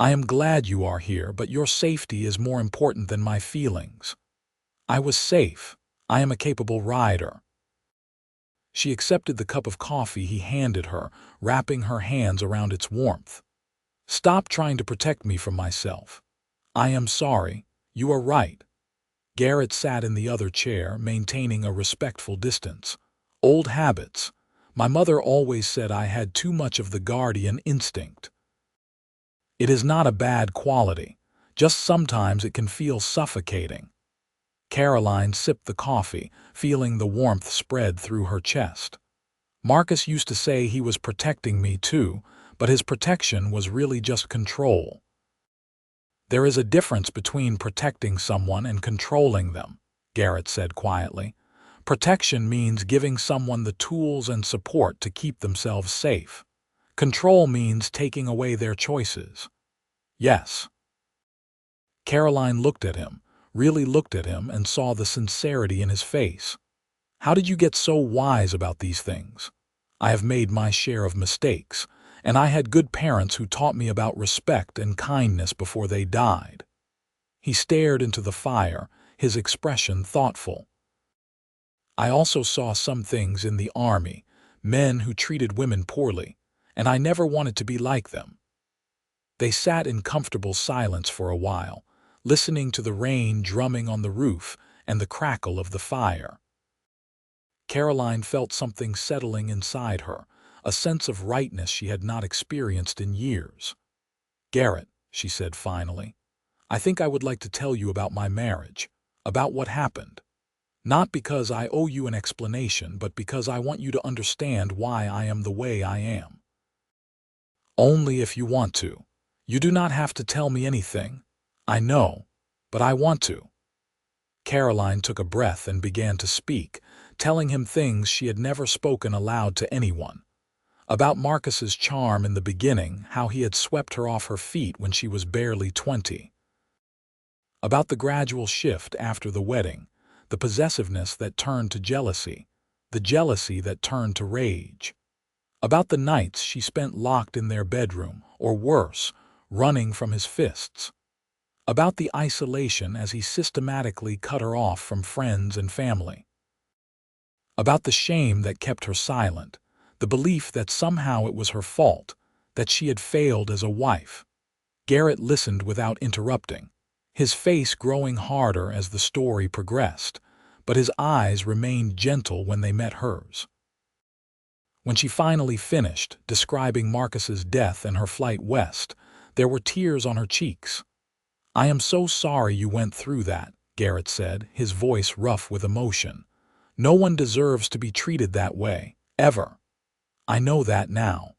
[SPEAKER 1] "I am glad you are here, but your safety is more important than my feelings." "I was safe. I am a capable rider." She accepted the cup of coffee he handed her, wrapping her hands around its warmth. "Stop trying to protect me from myself. I am sorry. You are right. Garrett sat in the other chair, maintaining a respectful distance. Old habits. My mother always said I had too much of the guardian instinct. It is not a bad quality. Just sometimes it can feel suffocating. Caroline sipped the coffee, feeling the warmth spread through her chest. Marcus used to say he was protecting me too, but his protection was really just control. There is a difference between protecting someone and controlling them, Garrett said quietly. Protection means giving someone the tools and support to keep themselves safe. Control means taking away their choices. Yes. Caroline looked at him, really looked at him, and saw the sincerity in his face. How did you get so wise about these things? I have made my share of mistakes, and I had good parents who taught me about respect and kindness before they died. He stared into the fire, his expression thoughtful. I also saw some things in the army, men who treated women poorly, and I never wanted to be like them. They sat in comfortable silence for a while, listening to the rain drumming on the roof and the crackle of the fire. Caroline felt something settling inside her, a sense of rightness she had not experienced in years. Garrett, she said finally, I think I would like to tell you about my marriage, about what happened. Not because I owe you an explanation, but because I want you to understand why I am the way I am. Only if you want to. You do not have to tell me anything. I know, but I want to. Caroline took a breath and began to speak, telling him things she had never spoken aloud to anyone. About Marcus's charm in the beginning, how he had swept her off her feet when she was barely 20. About the gradual shift after the wedding, the possessiveness that turned to jealousy, the jealousy that turned to rage. About the nights she spent locked in their bedroom, or worse, running from his fists. About the isolation as he systematically cut her off from friends and family. About the shame that kept her silent, the belief that somehow it was her fault, that she had failed as a wife. Garrett listened without interrupting, his face growing harder as the story progressed, but his eyes remained gentle when they met hers. When she finally finished, describing Marcus's death and her flight west, there were tears on her cheeks. I am so sorry you went through that, Garrett said, his voice rough with emotion. No one deserves to be treated that way, ever. I know that now.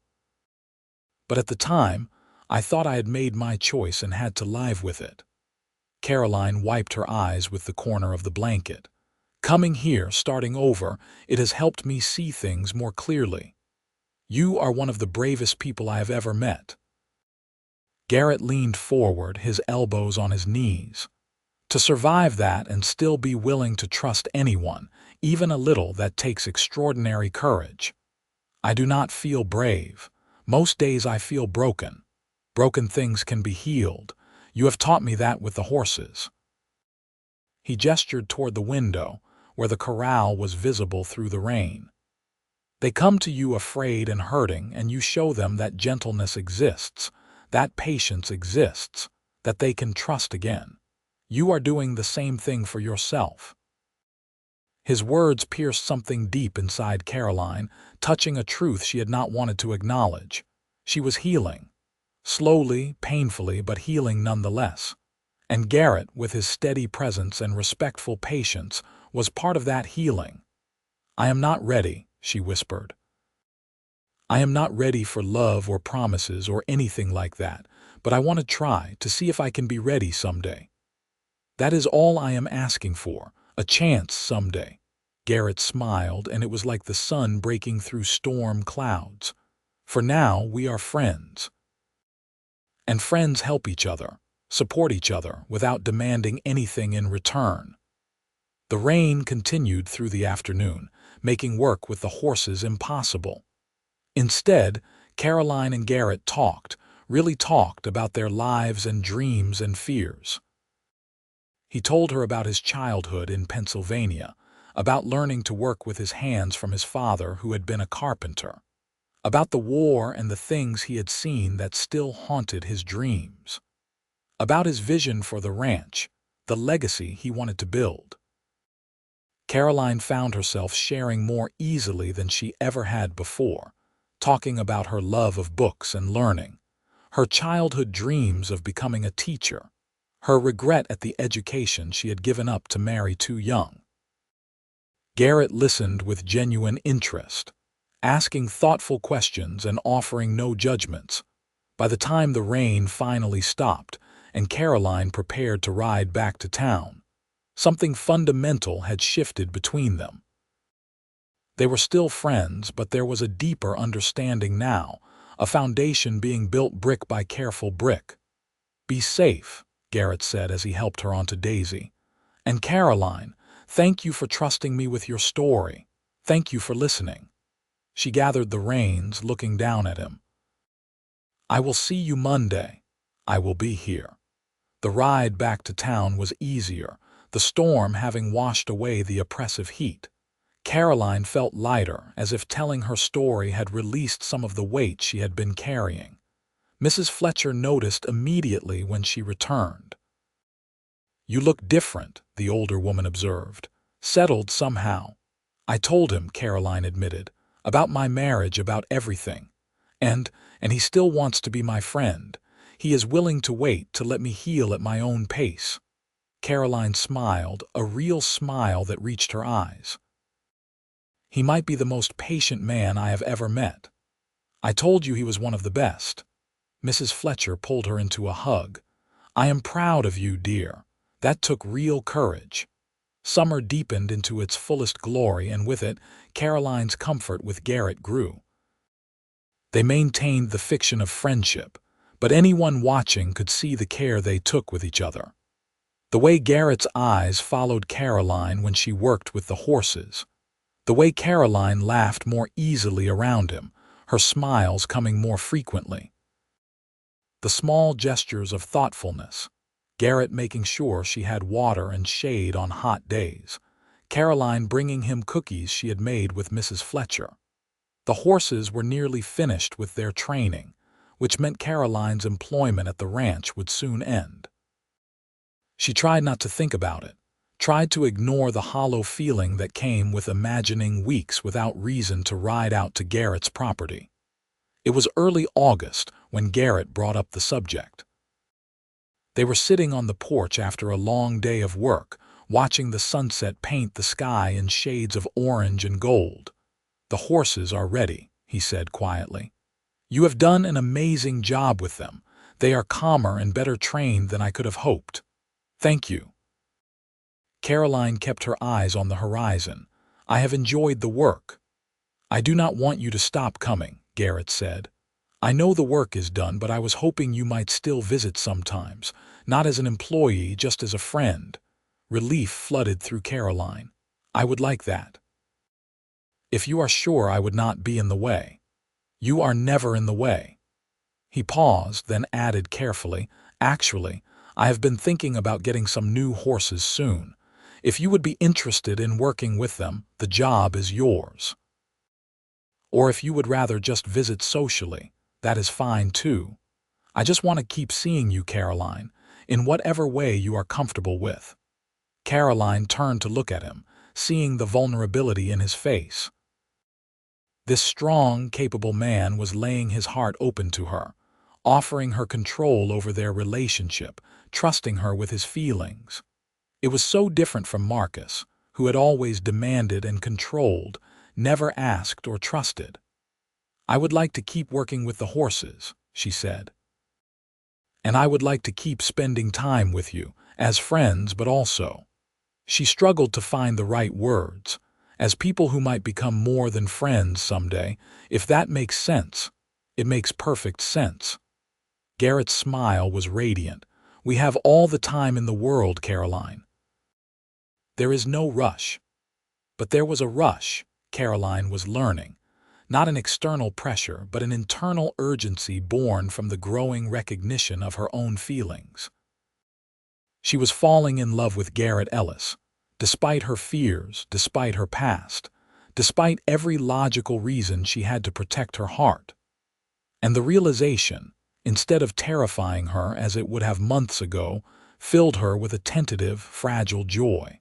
[SPEAKER 1] But at the time, I thought I had made my choice and had to live with it. Caroline wiped her eyes with the corner of the blanket. Coming here, starting over, it has helped me see things more clearly. You are one of the bravest people I have ever met. Garrett leaned forward, his elbows on his knees. To survive that and still be willing to trust anyone, even a little, that takes extraordinary courage. I do not feel brave. Most days I feel broken. Broken things can be healed. You have taught me that with the horses. He gestured toward the window, where the corral was visible through the rain. They come to you afraid and hurting, and you show them that gentleness exists, that patience exists, that they can trust again. You are doing the same thing for yourself. His words pierced something deep inside Caroline, touching a truth she had not wanted to acknowledge. She was healing. Slowly, painfully, but healing nonetheless. And Garrett, with his steady presence and respectful patience, was part of that healing. I am not ready, she whispered. I am not ready for love or promises or anything like that, but I want to try to see if I can be ready someday. That is all I am asking for, a chance someday. Garrett smiled, and it was like the sun breaking through storm clouds. For now, we are friends. And friends help each other, support each other without demanding anything in return. The rain continued through the afternoon, making work with the horses impossible. Instead, Caroline and Garrett talked, really talked about their lives and dreams and fears. He told her about his childhood in Pennsylvania, about learning to work with his hands from his father who had been a carpenter, about the war and the things he had seen that still haunted his dreams, about his vision for the ranch, the legacy he wanted to build. Caroline found herself sharing more easily than she ever had before, talking about her love of books and learning, her childhood dreams of becoming a teacher, her regret at the education she had given up to marry too young. Garrett listened with genuine interest, asking thoughtful questions and offering no judgments. By the time the rain finally stopped and Caroline prepared to ride back to town, something fundamental had shifted between them. They were still friends, but there was a deeper understanding now, a foundation being built brick by careful brick. "Be safe," Garrett said as he helped her onto Daisy. "And Caroline, thank you for trusting me with your story. Thank you for listening." She gathered the reins, looking down at him. "I will see you Monday. I will be here." The ride back to town was easier, the storm having washed away the oppressive heat. Caroline felt lighter, as if telling her story had released some of the weight she had been carrying. Mrs. Fletcher noticed immediately when she returned. "You look different," the older woman observed. "Settled somehow." "I told him," Caroline admitted, "about my marriage, about everything. And he still wants to be my friend. He is willing to wait to let me heal at my own pace." Caroline smiled, a real smile that reached her eyes. "He might be the most patient man I have ever met. I told you he was one of the best." Mrs. Fletcher pulled her into a hug. "I am proud of you, dear. That took real courage." Summer deepened into its fullest glory, and with it, Caroline's comfort with Garrett grew. They maintained the fiction of friendship, but anyone watching could see the care they took with each other. The way Garrett's eyes followed Caroline when she worked with the horses, the way Caroline laughed more easily around him, her smiles coming more frequently. The small gestures of thoughtfulness, Garrett making sure she had water and shade on hot days, Caroline bringing him cookies she had made with Mrs. Fletcher. The horses were nearly finished with their training, which meant Caroline's employment at the ranch would soon end. She tried not to think about it, tried to ignore the hollow feeling that came with imagining weeks without reason to ride out to Garrett's property. It was early August when Garrett brought up the subject. They were sitting on the porch after a long day of work, watching the sunset paint the sky in shades of orange and gold. "The horses are ready," he said quietly. "You have done an amazing job with them. They are calmer and better trained than I could have hoped. Thank you." Caroline kept her eyes on the horizon. "I have enjoyed the work." "I do not want you to stop coming," Garrett said. "I know the work is done, but I was hoping you might still visit sometimes, not as an employee, just as a friend." Relief flooded through Caroline. "I would like that. If you are sure I would not be in the way." "You are never in the way." He paused, then added carefully, "Actually, I have been thinking about getting some new horses soon. If you would be interested in working with them, the job is yours. Or if you would rather just visit socially, that is fine too. I just want to keep seeing you, Caroline, in whatever way you are comfortable with." Caroline turned to look at him, seeing the vulnerability in his face. This strong, capable man was laying his heart open to her, offering her control over their relationship, trusting her with his feelings. It was so different from Marcus, who had always demanded and controlled, never asked or trusted. "I would like to keep working with the horses," she said. "And I would like to keep spending time with you, as friends, but also—" She struggled to find the right words. "As people who might become more than friends someday, if that makes sense." "It makes perfect sense." Garrett's smile was radiant. "We have all the time in the world, Caroline. There is no rush." But there was a rush, Caroline was learning. Not an external pressure, but an internal urgency born from the growing recognition of her own feelings. She was falling in love with Garrett Ellis, despite her fears, despite her past, despite every logical reason she had to protect her heart. And the realization, instead of terrifying her as it would have months ago, filled her with a tentative, fragile joy.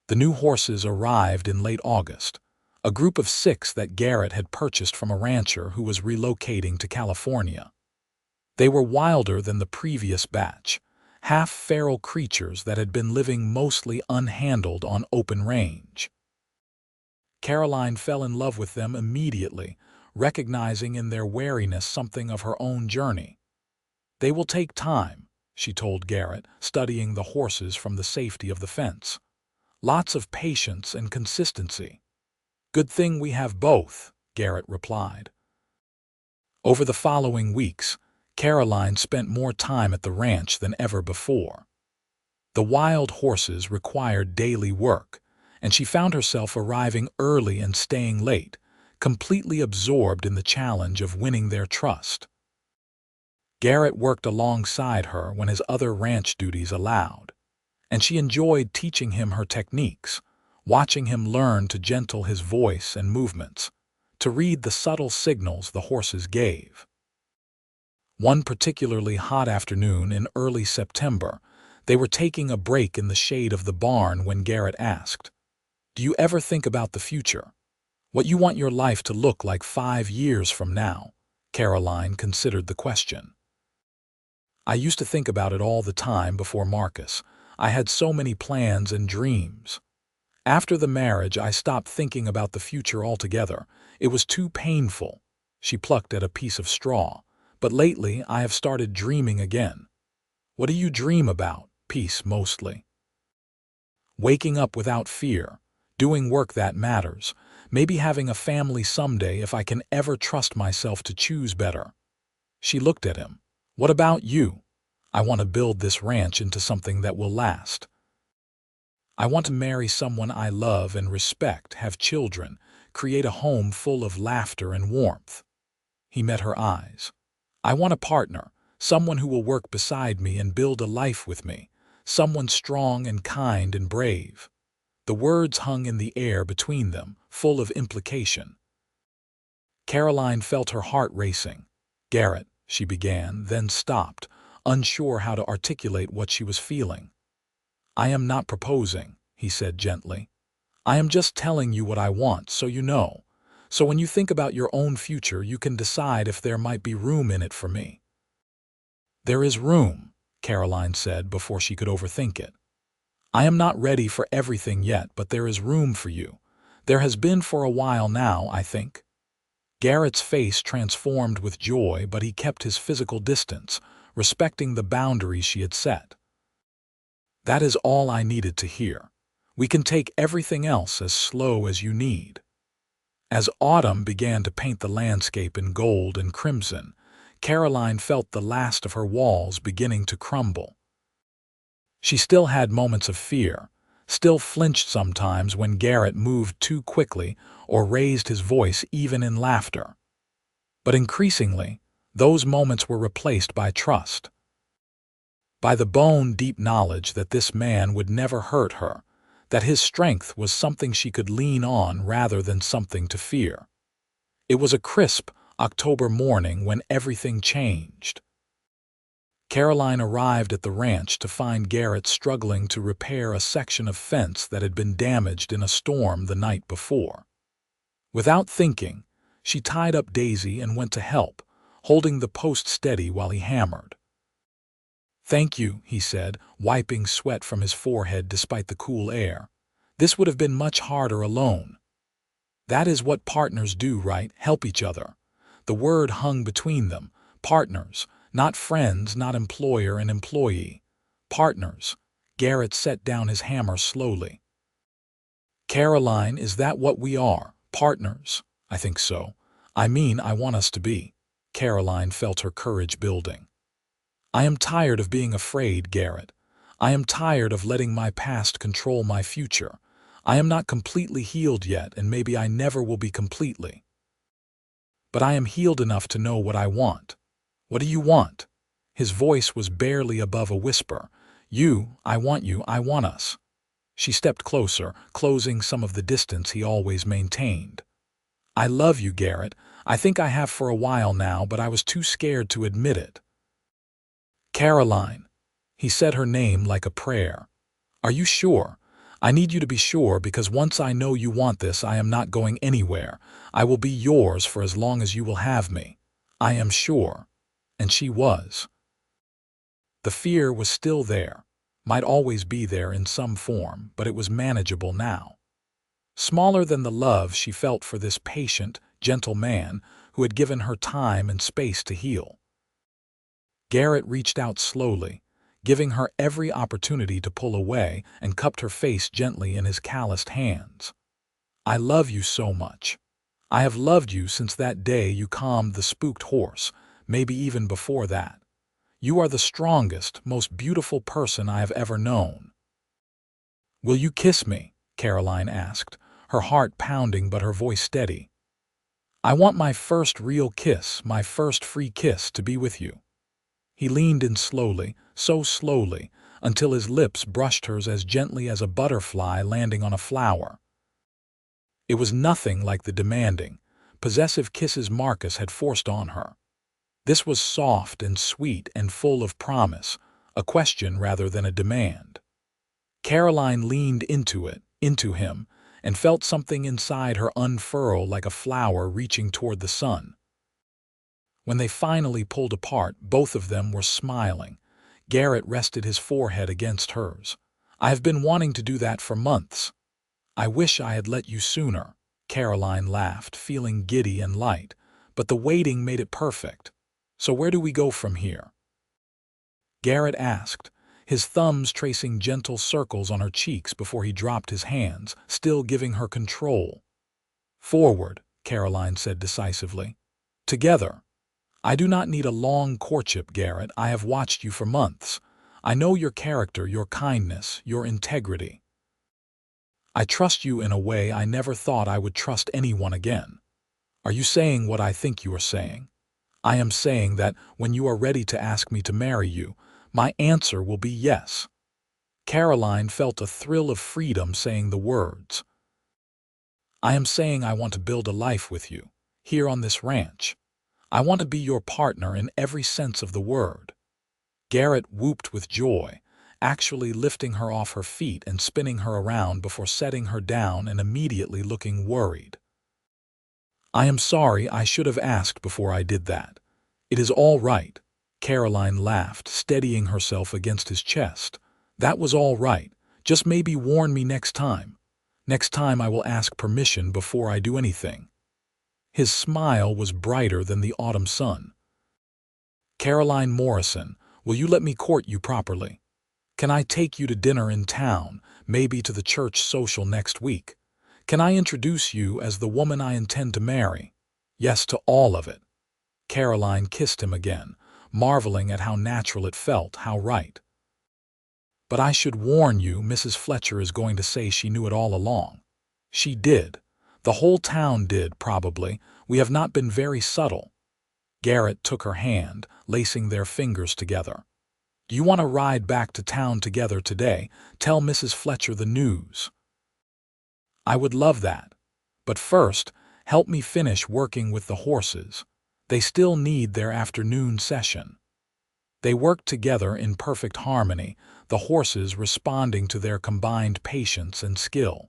[SPEAKER 1] The new horses arrived in late August, a group of 6 that Garrett had purchased from a rancher who was relocating to California. They were wilder than the previous batch, half-feral creatures that had been living mostly unhandled on open range. Caroline fell in love with them immediately, recognizing in their wariness something of her own journey. "They will take time," she told Garrett, studying the horses from the safety of the fence. "Lots of patience and consistency." "Good thing we have both," Garrett replied. Over the following weeks, Caroline spent more time at the ranch than ever before. The wild horses required daily work, and she found herself arriving early and staying late, completely absorbed in the challenge of winning their trust. Garrett worked alongside her when his other ranch duties allowed, and she enjoyed teaching him her techniques, watching him learn to gentle his voice and movements, to read the subtle signals the horses gave. One particularly hot afternoon in early September, they were taking a break in the shade of the barn when Garrett asked, "Do you ever think about the future? What you want your life to look like 5 years from now?" Caroline considered the question. "I used to think about it all the time before Marcus. I had so many plans and dreams. After the marriage, I stopped thinking about the future altogether. It was too painful." She plucked at a piece of straw. "But lately, I have started dreaming again." "What do you dream about?" "Peace, mostly. Waking up without fear, doing work that matters, maybe having a family someday if I can ever trust myself to choose better." She looked at him. "What about you?" "I want to build this ranch into something that will last. I want to marry someone I love and respect, have children, create a home full of laughter and warmth." He met her eyes. "I want a partner, someone who will work beside me and build a life with me, someone strong and kind and brave." The words hung in the air between them, full of implication. Caroline felt her heart racing. "Garrett," she began, then stopped, unsure how to articulate what she was feeling. "I am not proposing," he said gently. "I am just telling you what I want, so you know. So when you think about your own future, you can decide if there might be room in it for me." "There is room," Caroline said before she could overthink it. "I am not ready for everything yet, but there is room for you. There has been for a while now, I think." Garrett's face transformed with joy, but he kept his physical distance, respecting the boundaries she had set. "That is all I needed to hear. We can take everything else as slow as you need." As autumn began to paint the landscape in gold and crimson, Caroline felt the last of her walls beginning to crumble. She still had moments of fear, still flinched sometimes when Garrett moved too quickly or raised his voice even in laughter. But increasingly, those moments were replaced by trust. By the bone-deep knowledge that this man would never hurt her, that his strength was something she could lean on rather than something to fear. It was a crisp October morning when everything changed. Caroline arrived at the ranch to find Garrett struggling to repair a section of fence that had been damaged in a storm the night before. Without thinking, she tied up Daisy and went to help, holding the post steady while he hammered. "Thank you," he said, wiping sweat from his forehead despite the cool air. "This would have been much harder alone." "That is what partners do, right? Help each other." The word hung between them. Partners, not friends, not employer and employee. Partners. Garrett set down his hammer slowly. "Caroline, is that what we are? Partners?" "I think so. I mean, I want us to be." Caroline felt her courage building. "I am tired of being afraid, Garrett. I am tired of letting my past control my future. I am not completely healed yet, and maybe I never will be completely. But I am healed enough to know what I want." "What do you want?" His voice was barely above a whisper. I want you, I want us." She stepped closer, closing some of the distance he always maintained. "I love you, Garrett. I think I have for a while now, but I was too scared to admit it. Caroline. He said her name like a prayer. Are you sure? I need you to be sure, because once I know you want this, I am not going anywhere. I will be yours for as long as you will have me. I am sure. And she was. The fear was still there, might always be there in some form, but it was manageable now. Smaller than the love she felt for this patient, gentle man who had given her time and space to heal. Garrett reached out slowly, giving her every opportunity to pull away, and cupped her face gently in his calloused hands. I love you so much. I have loved you since that day you calmed the spooked horse, maybe even before that. You are the strongest, most beautiful person I have ever known. Will you kiss me? Caroline asked, her heart pounding but her voice steady. I want my first real kiss, my first free kiss, to be with you. He leaned in slowly, so slowly, until his lips brushed hers as gently as a butterfly landing on a flower. It was nothing like the demanding, possessive kisses Marcus had forced on her. This was soft and sweet and full of promise, a question rather than a demand. Caroline leaned into him, and felt something inside her unfurl like a flower reaching toward the sun. When they finally pulled apart, both of them were smiling. Garrett rested his forehead against hers. I have been wanting to do that for months. I wish I had let you sooner. Caroline laughed, feeling giddy and light, but the waiting made it perfect. So where do we go from here? Garrett asked, his thumbs tracing gentle circles on her cheeks before he dropped his hands, still giving her control. Forward, Caroline said decisively. Together. I do not need a long courtship, Garrett. I have watched you for months. I know your character, your kindness, your integrity. I trust you in a way I never thought I would trust anyone again. Are you saying what I think you are saying? I am saying that when you are ready to ask me to marry you, my answer will be yes. Caroline felt a thrill of freedom saying the words. I am saying I want to build a life with you, here on this ranch. I want to be your partner in every sense of the word. Garrett whooped with joy, actually lifting her off her feet and spinning her around before setting her down and immediately looking worried. I am sorry, I should have asked before I did that. It is all right. Caroline laughed, steadying herself against his chest. That was all right. Just maybe warn me next time. Next time I will ask permission before I do anything. His smile was brighter than the autumn sun. Caroline Morrison, will you let me court you properly? Can I take you to dinner in town, maybe to the church social next week? Can I introduce you as the woman I intend to marry? Yes to all of it. Caroline kissed him again, marveling at how natural it felt, how right. But I should warn you, Mrs. Fletcher is going to say she knew it all along. She did. The whole town did, probably. We have not been very subtle. Garrett took her hand, lacing their fingers together. Do you want to ride back to town together today? Tell Mrs. Fletcher the news. I would love that. But first, help me finish working with the horses. They still need their afternoon session. They worked together in perfect harmony, the horses responding to their combined patience and skill.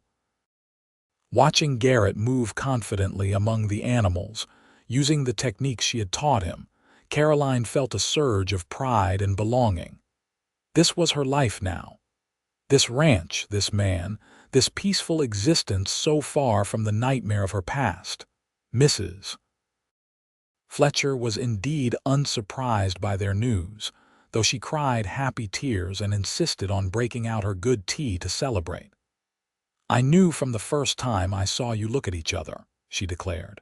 [SPEAKER 1] Watching Garrett move confidently among the animals, using the techniques she had taught him, Caroline felt a surge of pride and belonging. This was her life now. This ranch, this man, this peaceful existence so far from the nightmare of her past. Mrs. Fletcher was indeed unsurprised by their news, though she cried happy tears and insisted on breaking out her good tea to celebrate. I knew from the first time I saw you look at each other, she declared.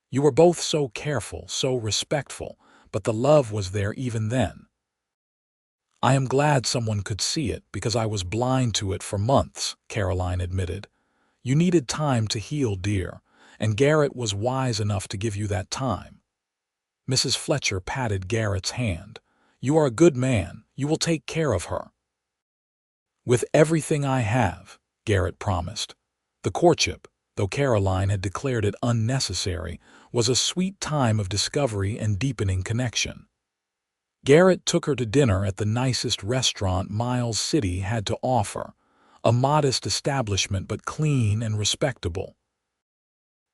[SPEAKER 1] You were both so careful, so respectful, but the love was there even then. I am glad someone could see it because I was blind to it for months, Caroline admitted. You needed time to heal, dear, and Garrett was wise enough to give you that time. Mrs. Fletcher patted Garrett's hand. You are a good man. You will take care of her. With everything I have, Garrett promised. The courtship, though Caroline had declared it unnecessary, was a sweet time of discovery and deepening connection. Garrett took her to dinner at the nicest restaurant Miles City had to offer, a modest establishment but clean and respectable.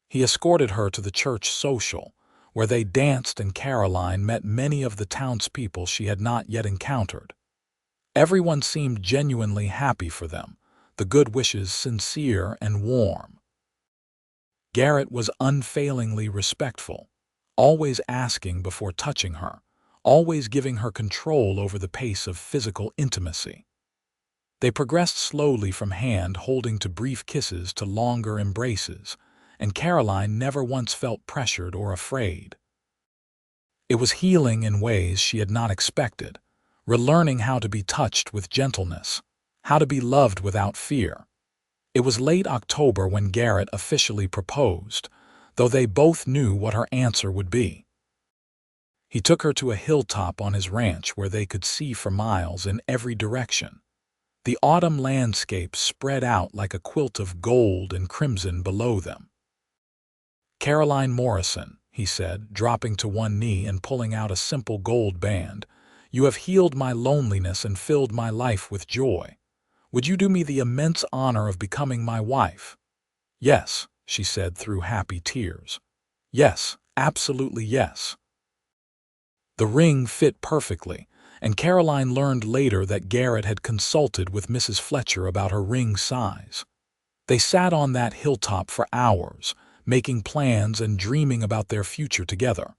[SPEAKER 1] He escorted her to the church social, where they danced and Caroline met many of the townspeople she had not yet encountered. Everyone seemed genuinely happy for them, the good wishes sincere and warm. Garrett was unfailingly respectful, always asking before touching her, always giving her control over the pace of physical intimacy. They progressed slowly from hand-holding to brief kisses to longer embraces, and Caroline never once felt pressured or afraid. It was healing in ways she had not expected, relearning how to be touched with gentleness, how to be loved without fear. It was late October when Garrett officially proposed, though they both knew what her answer would be. He took her to a hilltop on his ranch where they could see for miles in every direction. The autumn landscape spread out like a quilt of gold and crimson below them. "Caroline Morrison," he said, dropping to one knee and pulling out a simple gold band, "you have healed my loneliness and filled my life with joy. Would you do me the immense honor of becoming my wife?" "Yes," she said through happy tears. "Yes, absolutely yes." The ring fit perfectly, and Caroline learned later that Garrett had consulted with Mrs. Fletcher about her ring size. They sat on that hilltop for hours, making plans and dreaming about their future together.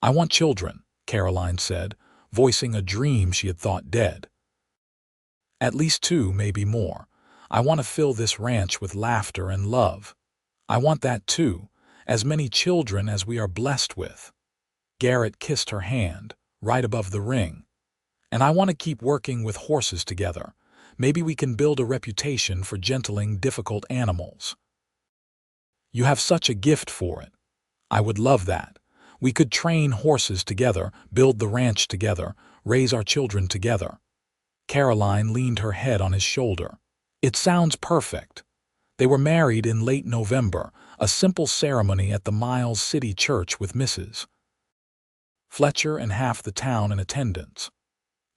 [SPEAKER 1] "I want children," Caroline said, voicing a dream she had thought dead. "At least 2, maybe more. I want to fill this ranch with laughter and love. I want that too, as many children as we are blessed with." Garrett kissed her hand, right above the ring. "And I want to keep working with horses together. Maybe we can build a reputation for gentling difficult animals." "You have such a gift for it. I would love that. We could train horses together, build the ranch together, raise our children together." Caroline leaned her head on his shoulder. "It sounds perfect." They were married in late November, a simple ceremony at the Miles City Church with Mrs. Fletcher and half the town in attendance.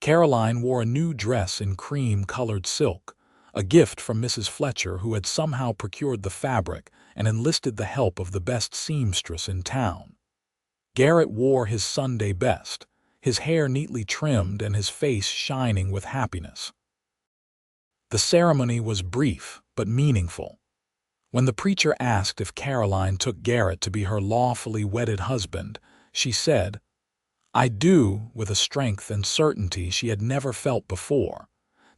[SPEAKER 1] Caroline wore a new dress in cream-colored silk, a gift from Mrs. Fletcher, who had somehow procured the fabric and enlisted the help of the best seamstress in town. Garrett wore his Sunday best, his hair neatly trimmed and his face shining with happiness. The ceremony was brief but meaningful. When the preacher asked if Caroline took Garrett to be her lawfully wedded husband, she said, "I do," with a strength and certainty she had never felt before.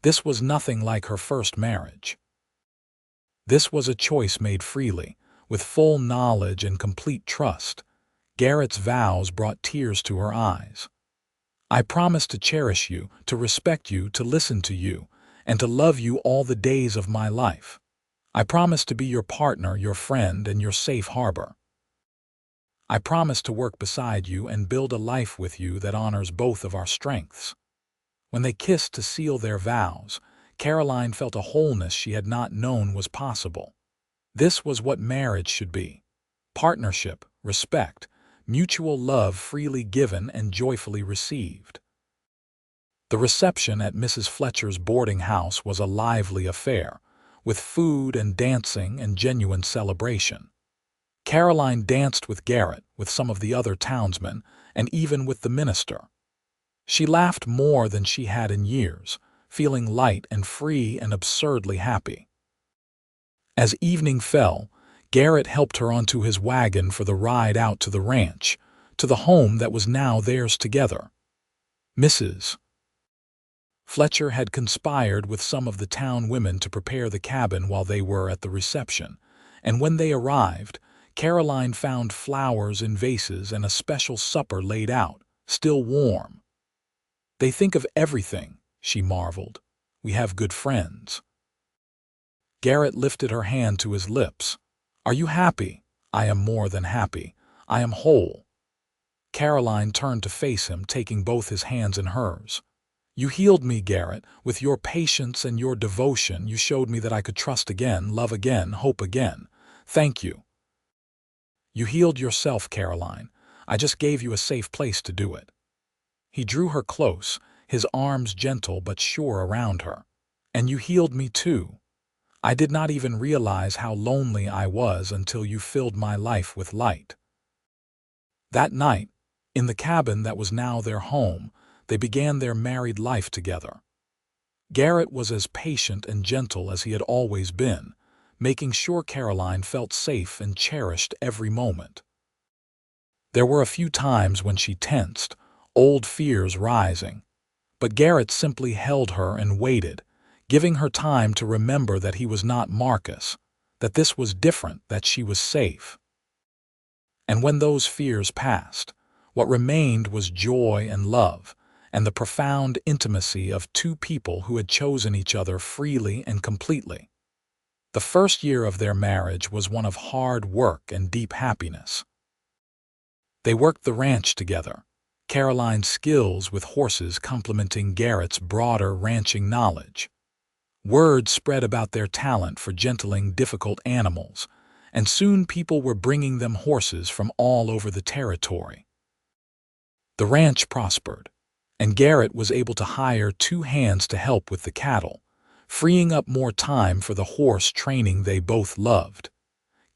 [SPEAKER 1] This was nothing like her first marriage. This was a choice made freely, with full knowledge and complete trust. Garrett's vows brought tears to her eyes. "I promise to cherish you, to respect you, to listen to you, and to love you all the days of my life. I promise to be your partner, your friend, and your safe harbor. I promise to work beside you and build a life with you that honors both of our strengths." When they kissed to seal their vows, Caroline felt a wholeness she had not known was possible. This was what marriage should be: partnership, respect, mutual love freely given and joyfully received. The reception at Mrs. Fletcher's boarding house was a lively affair, with food and dancing and genuine celebration. Caroline danced with Garrett, with some of the other townsmen, and even with the minister. She laughed more than she had in years, feeling light and free and absurdly happy. As evening fell, Garrett helped her onto his wagon for the ride out to the ranch, to the home that was now theirs together. Mrs. Fletcher had conspired with some of the town women to prepare the cabin while they were at the reception, and when they arrived, Caroline found flowers in vases and a special supper laid out, still warm. "They think of everything," she marveled. "We have good friends." Garrett lifted her hand to his lips. "Are you happy?" "I am more than happy. I am whole." Caroline turned to face him, taking both his hands in hers. "You healed me, Garrett. With your patience and your devotion, you showed me that I could trust again, love again, hope again. Thank you. You healed yourself, Caroline. I just gave you a safe place to do it. He drew her close, his arms gentle but sure around her. And you healed me too. I did not even realize how lonely I was until you filled my life with light. That night, in the cabin that was now their home, they began their married life together. Garrett was as patient and gentle as he had always been, making sure Caroline felt safe and cherished every moment. There were a few times when she tensed, old fears rising, but Garrett simply held her and waited, giving her time to remember that he was not Marcus, that this was different, that she was safe. And when those fears passed, what remained was joy and love, and the profound intimacy of two people who had chosen each other freely and completely. The first year of their marriage was one of hard work and deep happiness. They worked the ranch together, Caroline's skills with horses complementing Garrett's broader ranching knowledge. Word spread about their talent for gentling difficult animals, and soon people were bringing them horses from all over the territory. The ranch prospered, and Garrett was able to hire 2 hands to help with the cattle, freeing up more time for the horse training they both loved.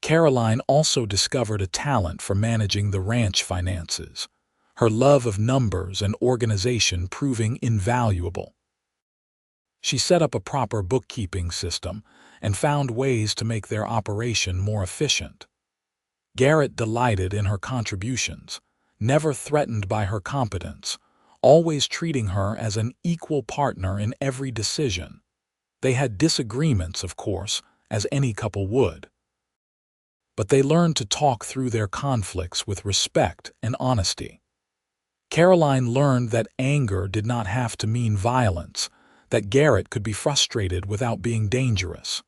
[SPEAKER 1] Caroline also discovered a talent for managing the ranch finances, her love of numbers and organization proving invaluable. She set up a proper bookkeeping system and found ways to make their operation more efficient. Garrett delighted in her contributions, never threatened by her competence, always treating her as an equal partner in every decision. They had disagreements, of course, as any couple would. But they learned to talk through their conflicts with respect and honesty. Caroline learned that anger did not have to mean violence, that Garrett could be frustrated without being dangerous.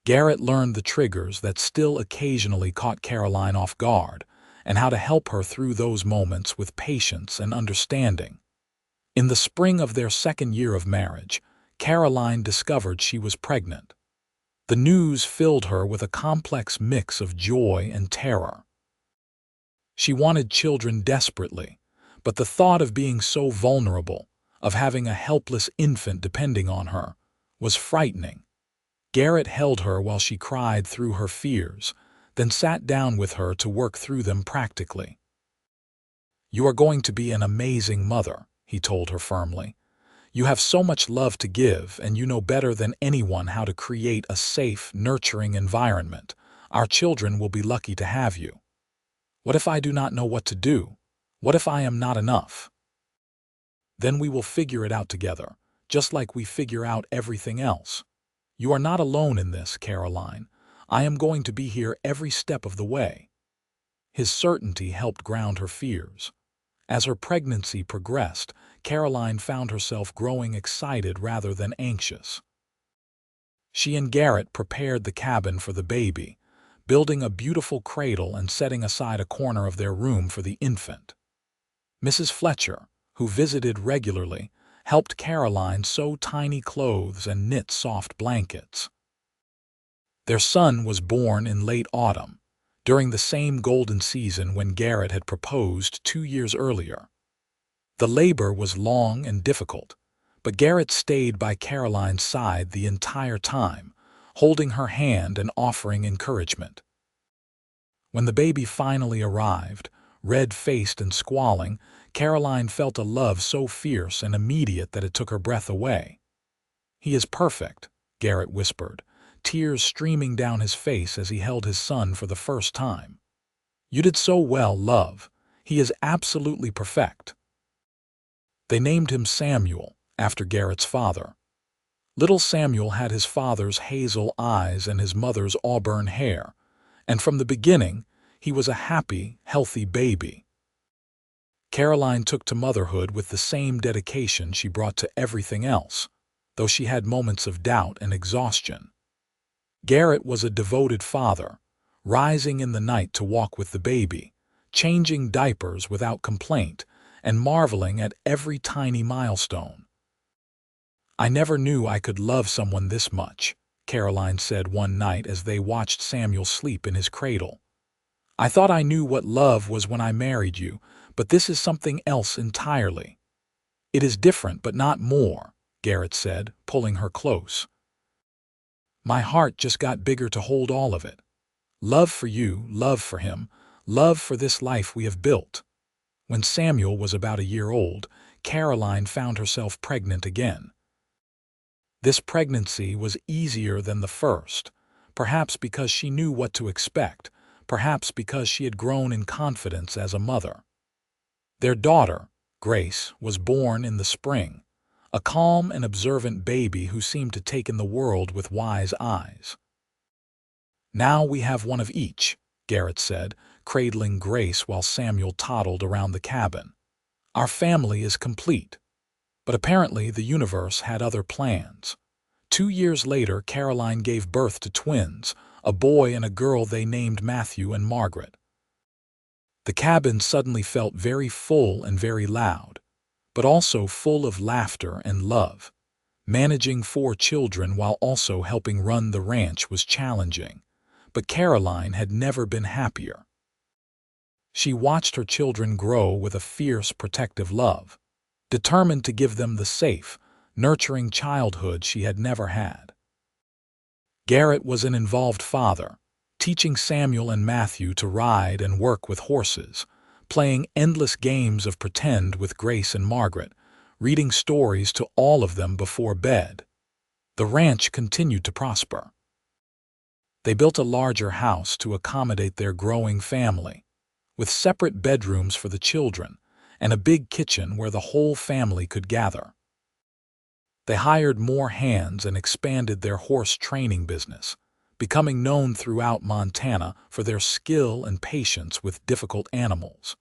[SPEAKER 1] Garrett learned the triggers that still occasionally caught Caroline off guard, and how to help her through those moments with patience and understanding. In the spring of their second year of marriage, Caroline discovered she was pregnant. The news filled her with a complex mix of joy and terror. She wanted children desperately, but the thought of being so vulnerable, of having a helpless infant depending on her, was frightening. Garrett held her while she cried through her fears, then sat down with her to work through them practically. "You are going to be an amazing mother," he told her firmly. "You have so much love to give, and you know better than anyone how to create a safe, nurturing environment. Our children will be lucky to have you. What if I do not know what to do? What if I am not enough? Then we will figure it out together, just like we figure out everything else. You are not alone in this, Caroline. I am going to be here every step of the way." His certainty helped ground her fears. As her pregnancy progressed, Caroline found herself growing excited rather than anxious. She and Garrett prepared the cabin for the baby, building a beautiful cradle and setting aside a corner of their room for the infant. Mrs. Fletcher, who visited regularly, helped Caroline sew tiny clothes and knit soft blankets. Their son was born in late autumn, during the same golden season when Garrett had proposed 2 years earlier. The labor was long and difficult, but Garrett stayed by Caroline's side the entire time, holding her hand and offering encouragement. When the baby finally arrived, red-faced and squalling, Caroline felt a love so fierce and immediate that it took her breath away. "He is perfect," Garrett whispered, tears streaming down his face as he held his son for the first time. "You did so well, love. He is absolutely perfect." They named him Samuel, after Garrett's father. Little Samuel had his father's hazel eyes and his mother's auburn hair, and from the beginning, he was a happy, healthy baby. Caroline took to motherhood with the same dedication she brought to everything else, though she had moments of doubt and exhaustion. Garrett was a devoted father, rising in the night to walk with the baby, changing diapers without complaint, and marveling at every tiny milestone. "I never knew I could love someone this much," Caroline said one night as they watched Samuel sleep in his cradle. "I thought I knew what love was when I married you, but this is something else entirely." "It is different, but not more," Garrett said, pulling her close. "My heart just got bigger to hold all of it. Love for you, love for him, love for this life we have built." When Samuel was about a year old, Caroline found herself pregnant again. This pregnancy was easier than the first, perhaps because she knew what to expect, perhaps because she had grown in confidence as a mother. Their daughter, Grace, was born in the spring, a calm and observant baby who seemed to take in the world with wise eyes. "Now we have one of each," Garrett said, cradling Grace while Samuel toddled around the cabin. "Our family is complete." But apparently the universe had other plans. 2 years later, Caroline gave birth to twins, a boy and a girl they named Matthew and Margaret. The cabin suddenly felt very full and very loud, but also full of laughter and love. Managing 4 children while also helping run the ranch was challenging, but Caroline had never been happier. She watched her children grow with a fierce, protective love, determined to give them the safe, nurturing childhood she had never had. Garrett was an involved father, teaching Samuel and Matthew to ride and work with horses, playing endless games of pretend with Grace and Margaret, reading stories to all of them before bed. The ranch continued to prosper. They built a larger house to accommodate their growing family, with separate bedrooms for the children and a big kitchen where the whole family could gather. They hired more hands and expanded their horse training business, becoming known throughout Montana for their skill and patience with difficult animals.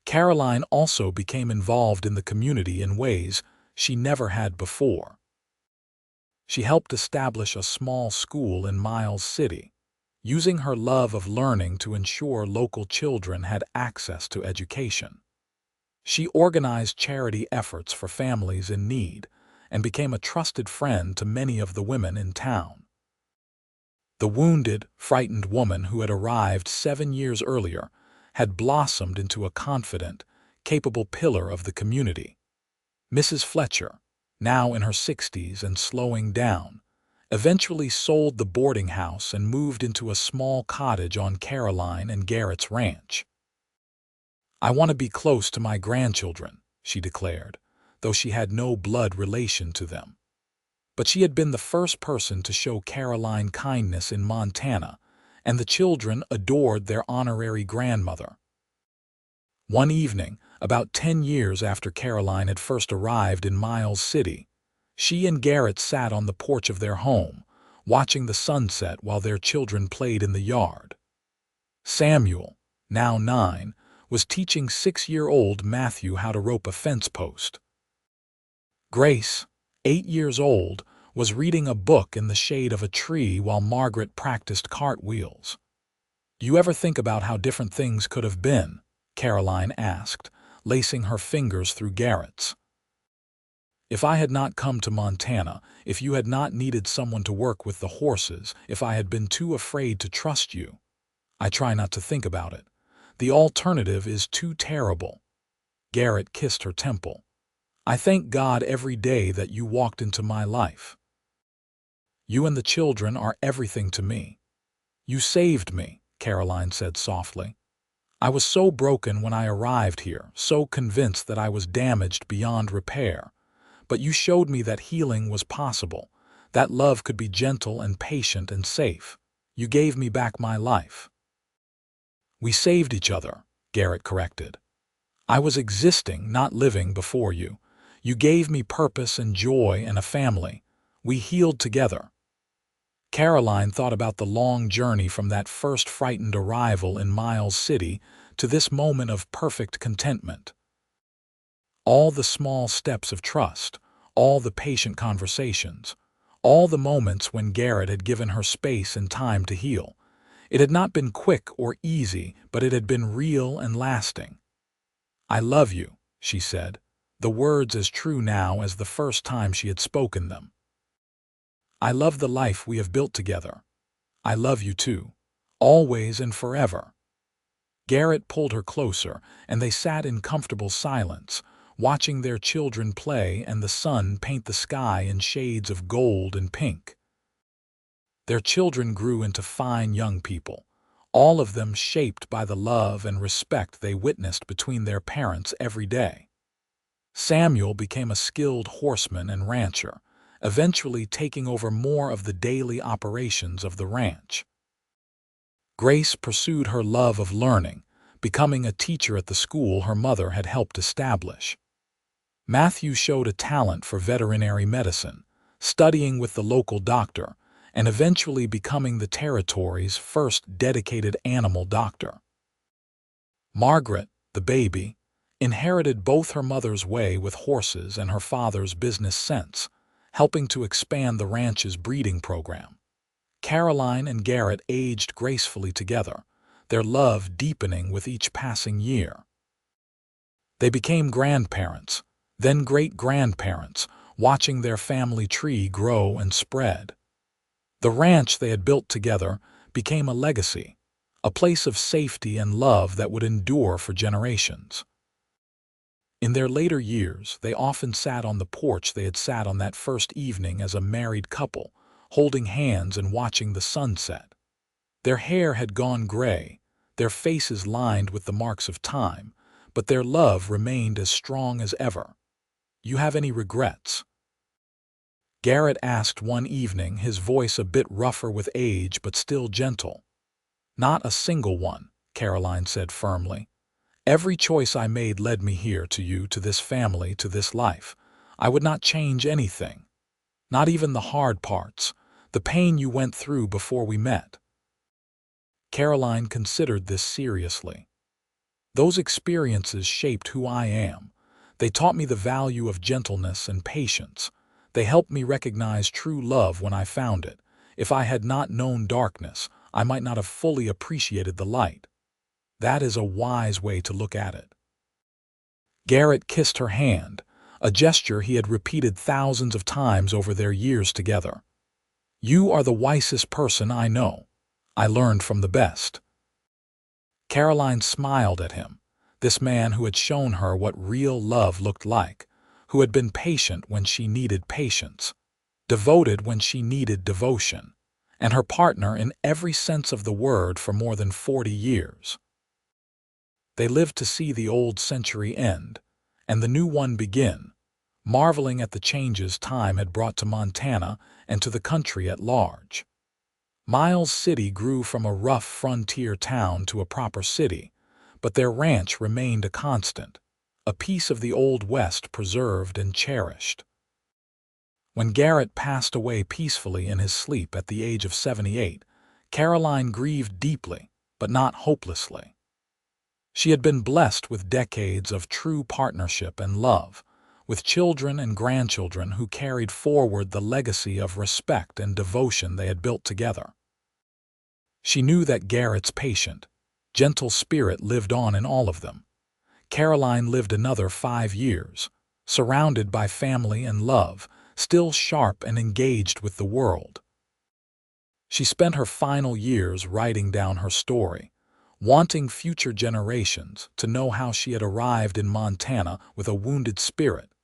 [SPEAKER 1] Caroline also became involved in the community in ways she never had before. She helped establish a small school in Miles City, using her love of learning to ensure local children had access to education. She organized charity efforts for families in need and became a trusted friend to many of the women in town. The wounded, frightened woman who had arrived 7 years earlier had blossomed into a confident, capable pillar of the community. Mrs. Fletcher, now in her 60s and slowing down, eventually sold the boarding house and moved into a small cottage on Caroline and Garrett's ranch. "I want to be close to my grandchildren," she declared, though she had no blood relation to them. But she had been the first person to show Caroline kindness in Montana, and the children adored their honorary grandmother. One evening, about 10 years after Caroline had first arrived in Miles City, she and Garrett sat on the porch of their home, watching the sunset while their children played in the yard. Samuel, now 9, was teaching 6-year-old Matthew how to rope a fence post. Grace, 8 years old, was reading a book in the shade of a tree while Margaret practiced cartwheels. "Do you ever think about how different things could have been?" Caroline asked, lacing her fingers through Garrett's. "If I had not come to Montana, if you had not needed someone to work with the horses, if I had been too afraid to trust you. I try not to think about it. The alternative is too terrible." Garrett kissed her temple. "I thank God every day that you walked into my life. You and the children are everything to me." "You saved me," Caroline said softly. "I was so broken when I arrived here, so convinced that I was damaged beyond repair. But you showed me that healing was possible, that love could be gentle and patient and safe. You gave me back my life." "We saved each other," Garrett corrected. "I was existing, not living before you. You gave me purpose and joy and a family. We healed together." Caroline thought about the long journey from that first frightened arrival in Miles City to this moment of perfect contentment. All the small steps of trust, all the patient conversations, all the moments when Garrett had given her space and time to heal. It had not been quick or easy, but it had been real and lasting. "I love you," she said, the words as true now as the first time she had spoken them. I love the life we have built together. I love you too, always and forever." Garrett pulled her closer, and they sat in comfortable silence, watching their children play and the sun paint the sky in shades of gold and pink. Their children grew into fine young people, all of them shaped by the love and respect they witnessed between their parents every day. Samuel became a skilled horseman and rancher, eventually taking over more of the daily operations of the ranch. Grace pursued her love of learning, becoming a teacher at the school her mother had helped establish. Matthew showed a talent for veterinary medicine, studying with the local doctor, and eventually becoming the territory's first dedicated animal doctor. Margaret, the baby, inherited both her mother's way with horses and her father's business sense, helping to expand the ranch's breeding program. Caroline and Garrett aged gracefully together, their love deepening with each passing year. They became grandparents, then great-grandparents, watching their family tree grow and spread. The ranch they had built together became a legacy, a place of safety and love that would endure for generations. In their later years, they often sat on the porch they had sat on that first evening as a married couple, holding hands and watching the sunset. Their hair had gone gray, their faces lined with the marks of time, but their love remained as strong as ever. "You have any regrets?" Garrett asked one evening, his voice a bit rougher with age but still gentle. "Not a single one," Caroline said firmly. "Every choice I made led me here to you, to this family, to this life. I would not change anything. Not even the hard parts, the pain you went through before we met." Caroline considered this seriously. "Those experiences shaped who I am. They taught me the value of gentleness and patience. They helped me recognize true love when I found it. If I had not known darkness, I might not have fully appreciated the light." That is a wise way to look at it. Garrett kissed her hand, a gesture he had repeated thousands of times over their years together. "You are the wisest person I know. I learned from the best." Caroline smiled at him, this man who had shown her what real love looked like, who had been patient when she needed patience, devoted when she needed devotion, and her partner in every sense of the word for more than 40 years. They lived to see the old century end, and the new one begin, marveling at the changes time had brought to Montana and to the country at large. Miles City grew from a rough frontier town to a proper city, but their ranch remained a constant, a piece of the Old West preserved and cherished. When Garrett passed away peacefully in his sleep at the age of 78, Caroline grieved deeply, but not hopelessly. She had been blessed with decades of true partnership and love, with children and grandchildren who carried forward the legacy of respect and devotion they had built together. She knew that Garrett's patient, gentle spirit lived on in all of them. Caroline lived another 5 years, surrounded by family and love, still sharp and engaged with the world. She spent her final years writing down her story, wanting future generations to know how she had arrived in Montana with a wounded spirit,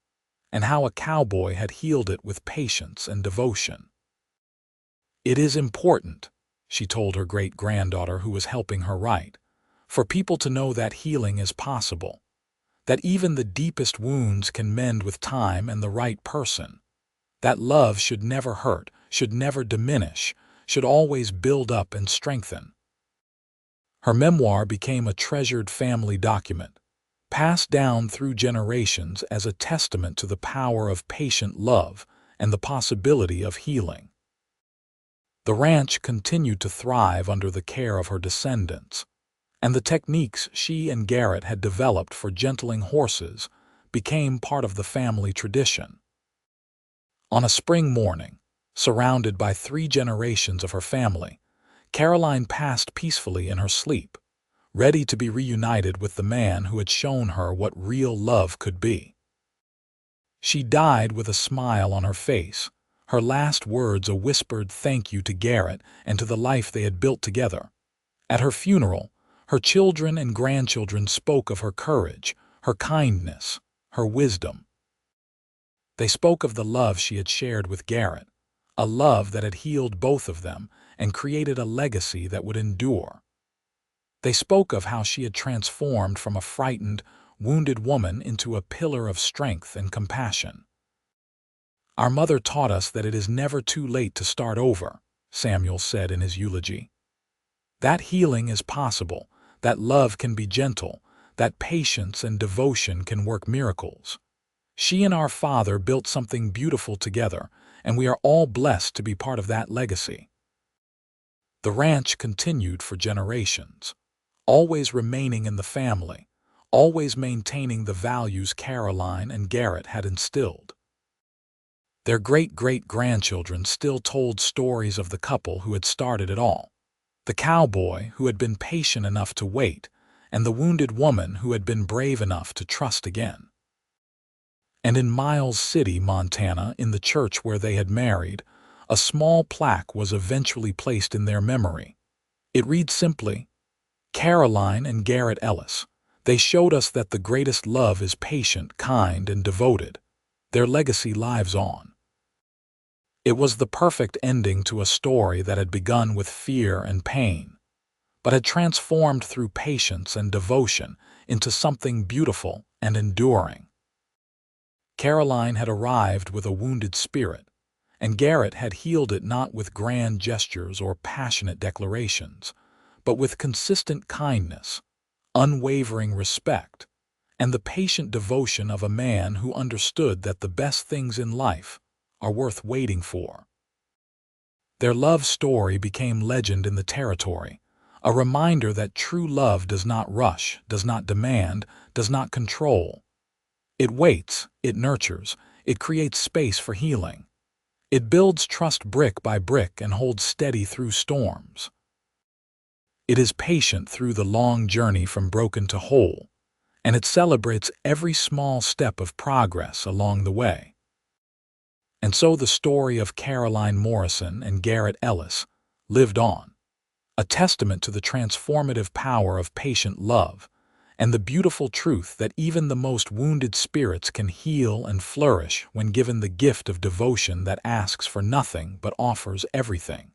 [SPEAKER 1] and how a cowboy had healed it with patience and devotion. "It is important," she told her great-granddaughter who was helping her write, "for people to know that healing is possible, that even the deepest wounds can mend with time and the right person, that love should never hurt, should never diminish, should always build up and strengthen." Her memoir became a treasured family document, passed down through generations as a testament to the power of patient love and the possibility of healing. The ranch continued to thrive under the care of her descendants, and the techniques she and Garrett had developed for gentling horses became part of the family tradition. On a spring morning, surrounded by 3 generations of her family, Caroline passed peacefully in her sleep, ready to be reunited with the man who had shown her what real love could be. She died with a smile on her face, her last words a whispered thank you to Garrett and to the life they had built together. At her funeral, her children and grandchildren spoke of her courage, her kindness, her wisdom. They spoke of the love she had shared with Garrett, a love that had healed both of them and created a legacy that would endure. They spoke of how she had transformed from a frightened, wounded woman into a pillar of strength and compassion. "Our mother taught us that it is never too late to start over," Samuel said in his eulogy. "That healing is possible, that love can be gentle, that patience and devotion can work miracles. She and our father built something beautiful together, and we are all blessed to be part of that legacy." The ranch continued for generations, always remaining in the family, always maintaining the values Caroline and Garrett had instilled. Their great-great-grandchildren still told stories of the couple who had started it all, the cowboy who had been patient enough to wait, and the wounded woman who had been brave enough to trust again. And in Miles City, Montana, in the church where they had married, a small plaque was eventually placed in their memory. It read simply, "Caroline and Garrett Ellis. They showed us that the greatest love is patient, kind, and devoted. Their legacy lives on." It was the perfect ending to a story that had begun with fear and pain, but had transformed through patience and devotion into something beautiful and enduring. Caroline had arrived with a wounded spirit, and Garrett had healed it not with grand gestures or passionate declarations, but with consistent kindness, unwavering respect, and the patient devotion of a man who understood that the best things in life are worth waiting for. Their love story became legend in the territory, a reminder that true love does not rush, does not demand, does not control. It waits, it nurtures, it creates space for healing. It builds trust brick by brick and holds steady through storms. It is patient through the long journey from broken to whole, and it celebrates every small step of progress along the way. And so the story of Caroline Morrison and Garrett Ellis lived on, a testament to the transformative power of patient love and the beautiful truth that even the most wounded spirits can heal and flourish when given the gift of devotion that asks for nothing but offers everything.